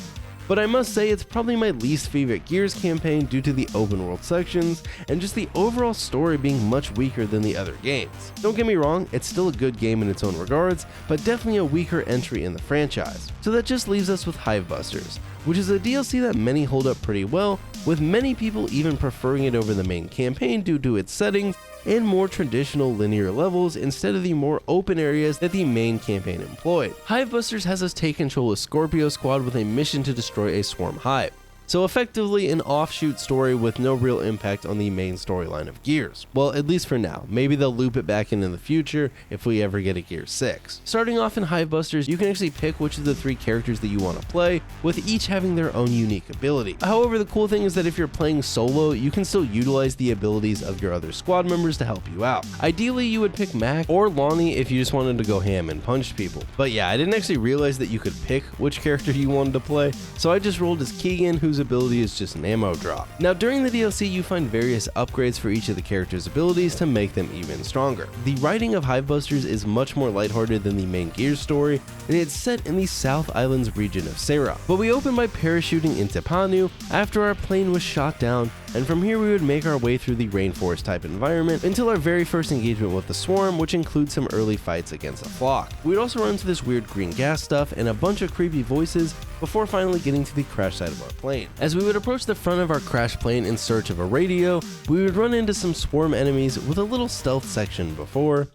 But I must say it's probably my least favorite Gears campaign due to the open world sections and just the overall story being much weaker than the other games. Don't get me wrong, it's still a good game in its own regards, but definitely a weaker entry in the franchise. So that just leaves us with Hivebusters, which is a DLC that many hold up pretty well, with many people even preferring it over the main campaign due to its settings and more traditional linear levels instead of the more open areas that the main campaign employed. Hivebusters has us take control of Scorpio Squad with a mission to destroy a swarm hive. So effectively an offshoot story with no real impact on the main storyline of Gears. Well, at least for now. Maybe they'll loop it back in the future if we ever get a Gears 6. Starting off in Hivebusters, you can actually pick which of the 3 characters that you want to play, with each having their own unique ability. However, the cool thing is that if you're playing solo, you can still utilize the abilities of your other squad members to help you out. Ideally, you would pick Mac or Lonnie if you just wanted to go ham and punch people. But yeah, I didn't actually realize that you could pick which character you wanted to play, so I just rolled as Keegan, whose ability is just an ammo drop. Now during the DLC you find various upgrades for each of the characters' abilities to make them even stronger. The writing of Hivebusters is much more lighthearted than the main Gears story, and it's set in the South Islands region of Sarah. But we open by parachuting into Panu after our plane was shot down, and from here we would make our way through the rainforest type environment until our very first engagement with the swarm, which includes some early fights against a flock. We'd also run into this weird green gas stuff and a bunch of creepy voices before finally getting to the crash site of our plane. As we would approach the front of our crashed plane in search of a radio, we would run into some swarm enemies with a little stealth section before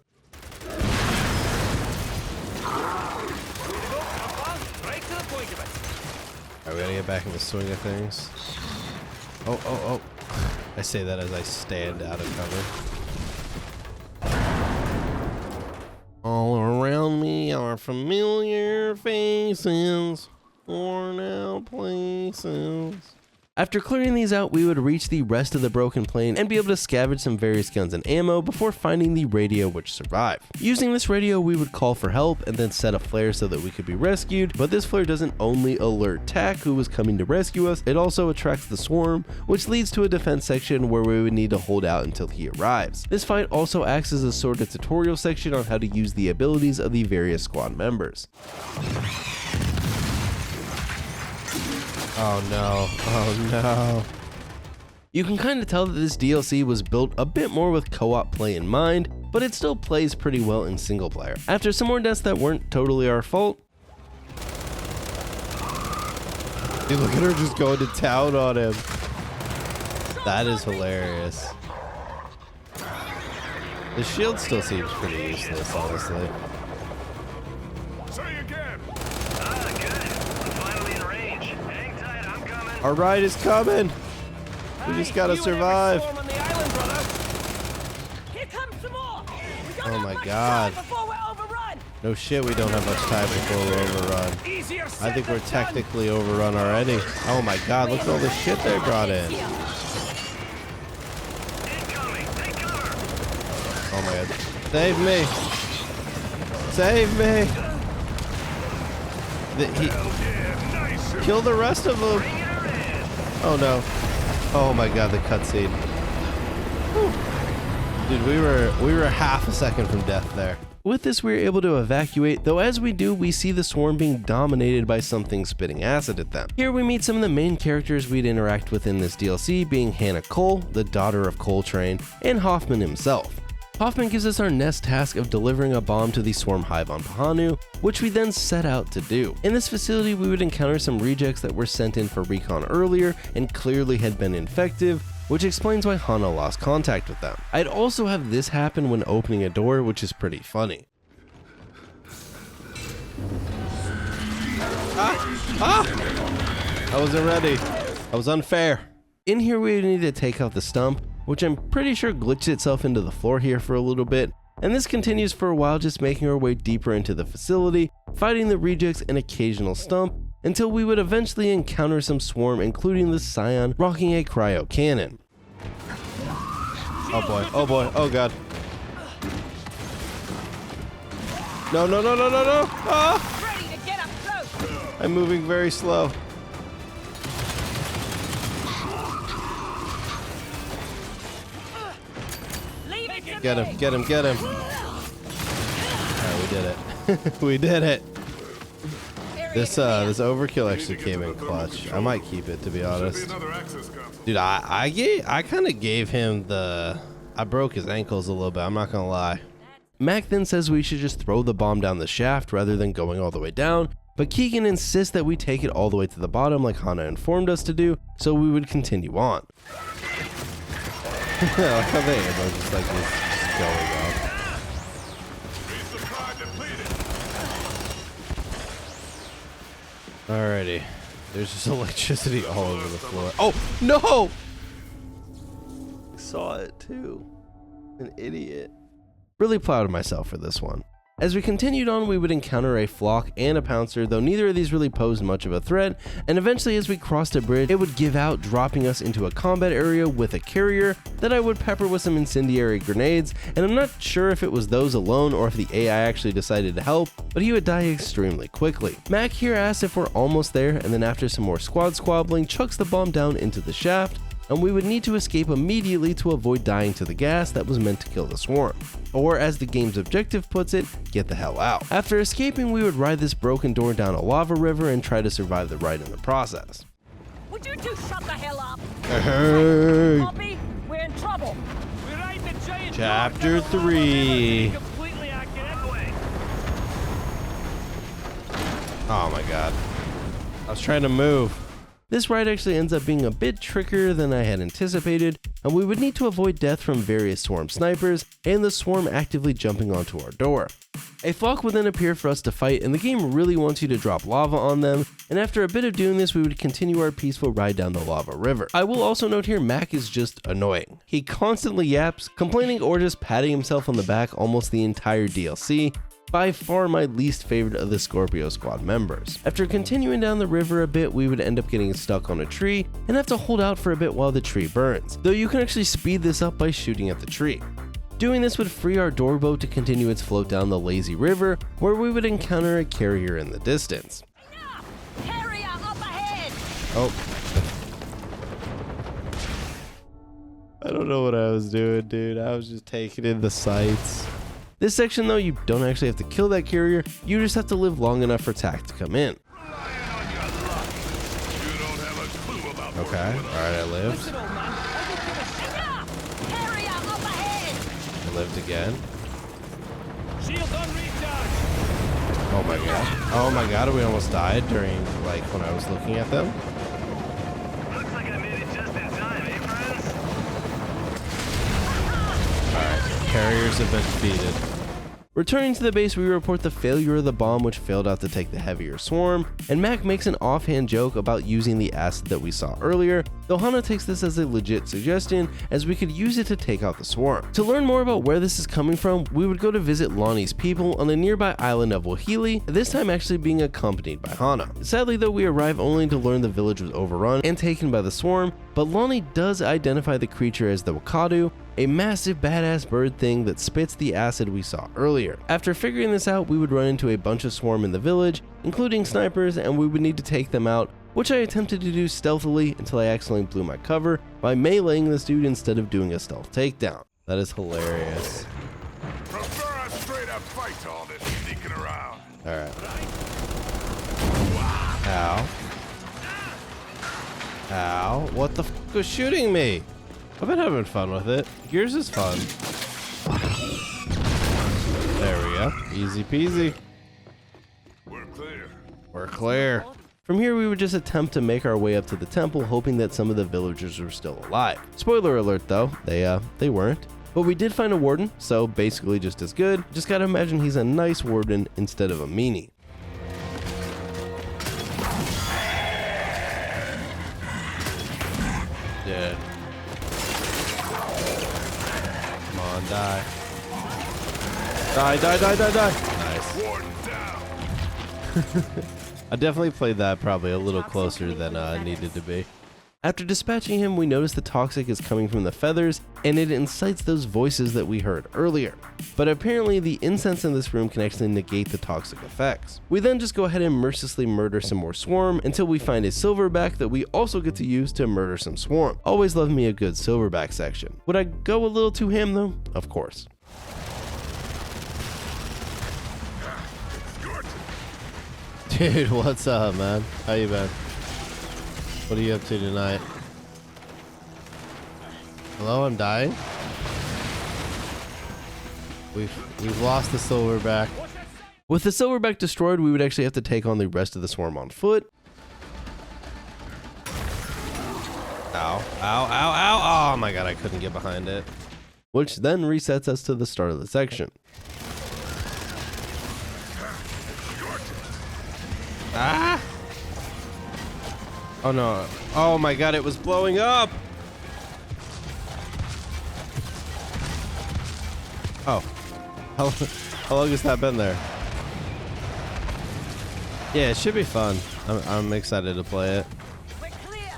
Alright, we gotta get back in the swing of things. Oh. I say that as I stand out of cover. All around me are familiar faces, worn out places. After clearing these out, we would reach the rest of the broken plane and be able to scavenge some various guns and ammo before finding the radio which survived. Using this radio, we would call for help and then set a flare so that we could be rescued, but this flare doesn't only alert Tak, who was coming to rescue us, it also attracts the swarm, which leads to a defense section where we would need to hold out until he arrives. This fight also acts as a sort of tutorial section on how to use the abilities of the various squad members. Oh no. You can kind of tell that this DLC was built a bit more with co-op play in mind, but it still plays pretty well in single player. After some more deaths that weren't totally our fault. Dude, look at her just going to town on him. That is hilarious. The shield still seems pretty useless, honestly. Say again. Good. I'm finally in range. Hang tight, I'm coming. Our ride is coming. We just gotta survive. Oh my god. No shit, we don't have much time before we're overrun. I think we're technically overrun already. Oh my god, look at all the shit they brought in. Oh my god. Save me. Save me. Kill the rest of them. Oh no. Oh my god, the cutscene. Dude, we were half a second from death there. With this, we were able to evacuate, though as we do, we see the swarm being dominated by something spitting acid at them. Here we meet some of the main characters we'd interact with in this DLC, being Hannah Cole, the daughter of Coltrane, and Hoffman himself. Hoffman gives us our next task of delivering a bomb to the swarm hive on Pahanu, which we then set out to do. In this facility, we would encounter some rejects that were sent in for recon earlier and clearly had been infective, which explains why Hannah lost contact with them. I'd also have this happen when opening a door, which is pretty funny. I wasn't ready. That was unfair. In here we need to take out the stump, which I'm pretty sure glitched itself into the floor here for a little bit, and this continues for a while, just making our way deeper into the facility, fighting the rejects and occasional stump, until we would eventually encounter some swarm, including the Scion rocking a cryo cannon. Oh boy, oh god. No. Ah! Ready to get up close. I'm moving very slow. Get him. Alright, we did it. We did it. This overkill actually came in clutch. I might keep it, to be honest. Dude, I kind of gave him I broke his ankles a little bit, I'm not gonna lie. Mac then says we should just throw the bomb down the shaft rather than going all the way down, but Keegan insists that we take it all the way to the bottom like Hana informed us to do, so we would continue on. I like how the ammo just like is just going up. Alrighty. There's just electricity all over the floor. Oh, no! I saw it too. An idiot. Really proud of myself for this one. As we continued on, we would encounter a flock and a pouncer, though neither of these really posed much of a threat, and eventually as we crossed a bridge, it would give out, dropping us into a combat area with a carrier that I would pepper with some incendiary grenades, and I'm not sure if it was those alone or if the AI actually decided to help, but he would die extremely quickly. Mac here asks if we're almost there, and then after some more squad squabbling, chucks the bomb down into the shaft, and we would need to escape immediately to avoid dying to the gas that was meant to kill the swarm. Or as the game's objective puts it, get the hell out. After escaping, we would ride this broken door down a lava river and try to survive the ride in the process. Would you two shut the hell up? Hey. Poppy, we're in trouble. We're riding the giant Chapter 3. Completely accurate. Oh my god. I was trying to move. This ride actually ends up being a bit trickier than I had anticipated, and we would need to avoid death from various swarm snipers and the swarm actively jumping onto our door. A flock would then appear for us to fight, and the game really wants you to drop lava on them, and after a bit of doing this, we would continue our peaceful ride down the lava river. I will also note here, Mac is just annoying. He constantly yaps, complaining or just patting himself on the back almost the entire DLC, by far my least favorite of the Scorpio Squad members. After continuing down the river a bit, we would end up getting stuck on a tree and have to hold out for a bit while the tree burns, though you can actually speed this up by shooting at the tree. Doing this would free our door boat to continue its float down the lazy river, where we would encounter a carrier in the distance. Carrier up ahead. Oh. I don't know what I was doing, dude. I was just taking in the sights. This section though, you don't actually have to kill that carrier, you just have to live long enough for TAC to come in. Okay, alright, I lived. Carrier up ahead. I lived again. Shield on recharge. Oh my god. Oh my god, we almost died during, like, when I was looking at them. Looks like I made it just in time, eh, friends? Alright, carriers have been defeated. Returning to the base, we report the failure of the bomb which failed out to take the heavier swarm, and Mac makes an offhand joke about using the acid that we saw earlier, though Hana takes this as a legit suggestion as we could use it to take out the swarm. To learn more about where this is coming from, we would go to visit Lonnie's people on a nearby island of Wahili, this time actually being accompanied by Hana. Sadly though, we arrive only to learn the village was overrun and taken by the swarm, but Lonnie does identify the creature as the Wakadu, a massive badass bird thing that spits the acid we saw earlier. After figuring this out, we would run into a bunch of swarm in the village, including snipers, and we would need to take them out, which I attempted to do stealthily until I accidentally blew my cover by meleeing this dude instead of doing a stealth takedown. That is hilarious. Prefer a straight up fight to all this sneaking around. Alright. Ow. Ow. What the f was shooting me? I've been having fun with it. Gears is fun. There we go. Easy peasy. We're clear. We're clear. From here, we would just attempt to make our way up to the temple, hoping that some of the villagers were still alive. Spoiler alert though, they weren't. But we did find a warden, so basically just as good. Just gotta imagine he's a nice warden instead of a meanie. Dead. Come on, die. Die, die, die, die, die. Nice. Warden down. I definitely played that probably a little closer than I needed to be. After dispatching him, we notice the toxic is coming from the feathers, and it incites those voices that we heard earlier. But apparently the incense in this room can actually negate the toxic effects. We then just go ahead and mercilessly murder some more swarm until we find a silverback that we also get to use to murder some swarm. Always love me a good silverback section. Would I go a little too ham though? Of course. Dude, what's up, man? How you been? What are you up to tonight? Hello, I'm dying. We've lost the silverback. With the silverback destroyed, we would actually have to take on the rest of the swarm on foot. Ow, ow, ow, ow. Oh my god, I couldn't get behind it. Which then resets us to the start of the section. Ah! Oh no. Oh my god, it was blowing up! Oh. How long has that been there? Yeah, it should be fun. I'm excited to play it. We're clear.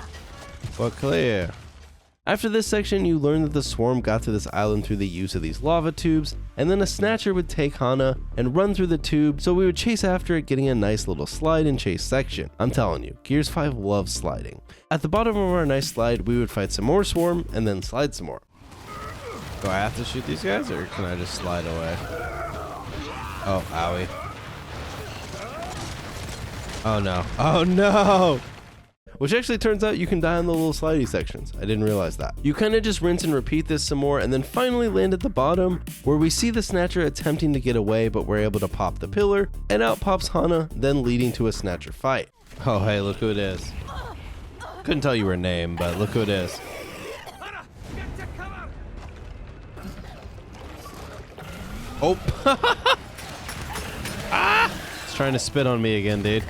Well, clear. After this section, you learn that the swarm got to this island through the use of these lava tubes, and then a snatcher would take Hana and run through the tube, so we would chase after it, getting a nice little slide and chase section. I'm telling you, Gears 5 loves sliding. At the bottom of our nice slide, we would fight some more swarm, and then slide some more. Do I have to shoot these guys, or can I just slide away? Oh, owie. Oh no. Oh no! Which actually turns out you can die on the little slidey sections. I didn't realize that. You kind of just rinse and repeat this some more, and then finally land at the bottom, where we see the snatcher attempting to get away, but we're able to pop the pillar, and out pops Hana, then leading to a snatcher fight. Oh hey, look who it is. Couldn't tell you her name, but look who it is. Hannah, get to cover. Oh! Ah! It's trying to spit on me again, dude.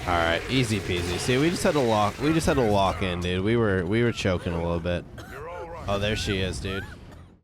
All right, easy peasy. See, we just had to lock in, dude. We were choking a little bit. Oh, there she is, dude.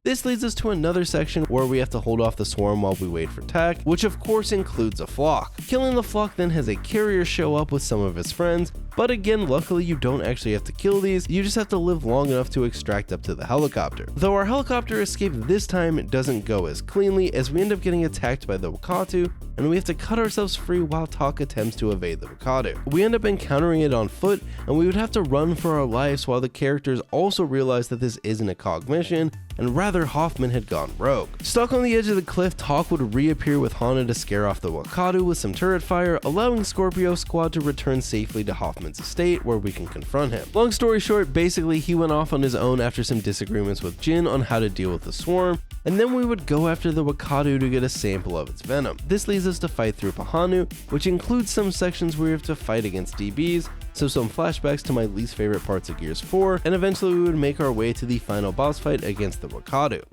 This leads us to another section where we have to hold off the swarm while we wait for tack, which of course includes a flock. Killing the flock then has a carrier show up with some of his friends, but again, luckily you don't actually have to kill these, you just have to live long enough to extract up to the helicopter. Though our helicopter escape this time doesn't go as cleanly, as we end up getting attacked by the Wakatu, and we have to cut ourselves free while Talk attempts to evade the Wakatu. We end up encountering it on foot, and we would have to run for our lives while the characters also realize that this isn't a COG mission, and rather Hoffman had gone rogue. Stuck on the edge of the cliff, Talk would reappear with Hana to scare off the Wakatu with some turret fire, allowing Scorpio Squad to return safely to Hoffman's estate where we can confront him. Long story short, basically he went off on his own after some disagreements with Jin on how to deal with the swarm, and then we would go after the Wakatu to get a sample of its venom. This leads us to fight through Pahanu, which includes some sections where we have to fight against DBs, so some flashbacks to my least favorite parts of Gears 4, and eventually we would make our way to the final boss fight against the Wakatu.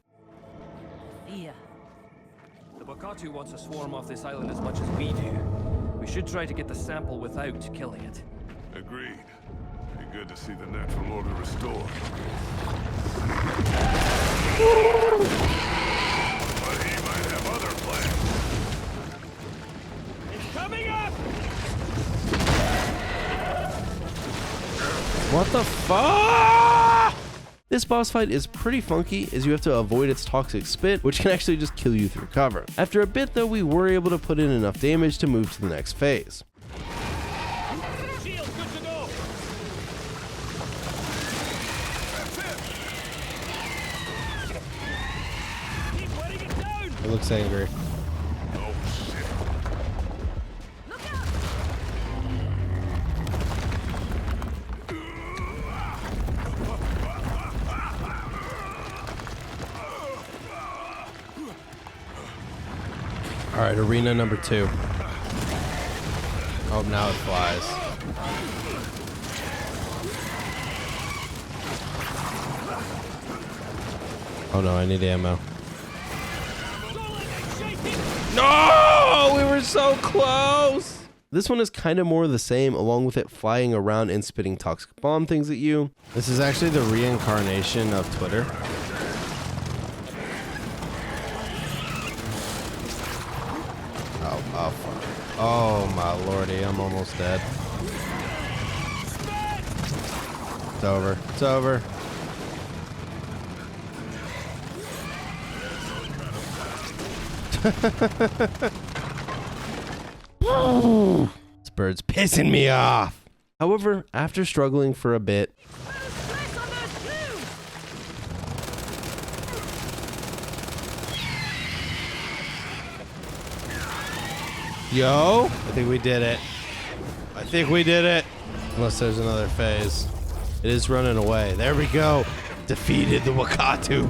Fear. The Wakatu wants a swarm off this island as much as we do. We should try to get the sample without killing it. Agreed. Be good to see the natural order restored. But he might have other plans. It's coming up! What the fuck? This boss fight is pretty funky, as you have to avoid its toxic spit, which can actually just kill you through cover. After a bit though, we were able to put in enough damage to move to the next phase. Shield, good to go! Keep letting it down! It looks angry. Oh shit. Look out! All right, arena number 2. Oh, now it flies. Oh no, I need ammo. No, we were so close. This one is kind of more of the same, along with it flying around and spitting toxic bomb things at you. This is actually the reincarnation of Twitter. Oh, fuck. Oh, my lordy, I'm almost dead. It's over. It's over. This bird's pissing me off. However, after struggling for a bit, Yo, I think we did it. I think we did it. Unless there's another phase. It is running away. There we go. Defeated the Wakatu.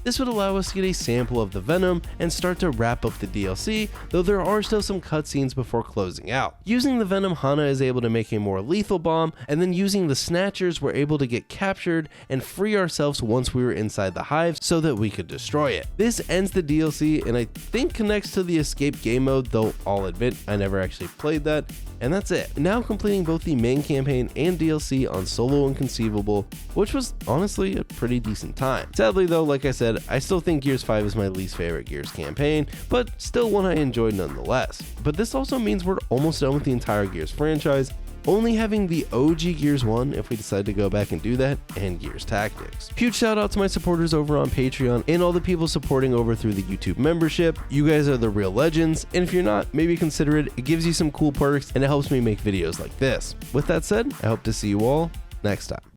This would allow us to get a sample of the Venom and start to wrap up the DLC, though there are still some cutscenes before closing out. Using the Venom, Hana is able to make a more lethal bomb, and then using the Snatchers we're able to get captured and free ourselves once we were inside the hive so that we could destroy it. This ends the DLC and I think connects to the escape game mode, though I'll admit I never actually played that, and that's it. Now completing both the main campaign and DLC on solo Inconceivable, which was honestly a pretty decent time. Sadly though, like I said, I still think Gears 5 is my least favorite Gears campaign, but still one I enjoyed nonetheless. But this also means we're almost done with the entire Gears franchise, only having the OG Gears 1 if we decide to go back and do that, and Gears Tactics. Huge shout out to my supporters over on Patreon and all the people supporting over through the YouTube membership. You guys are the real legends, and if you're not, maybe consider it. It gives you some cool perks and it helps me make videos like this. With that said, I hope to see you all next time.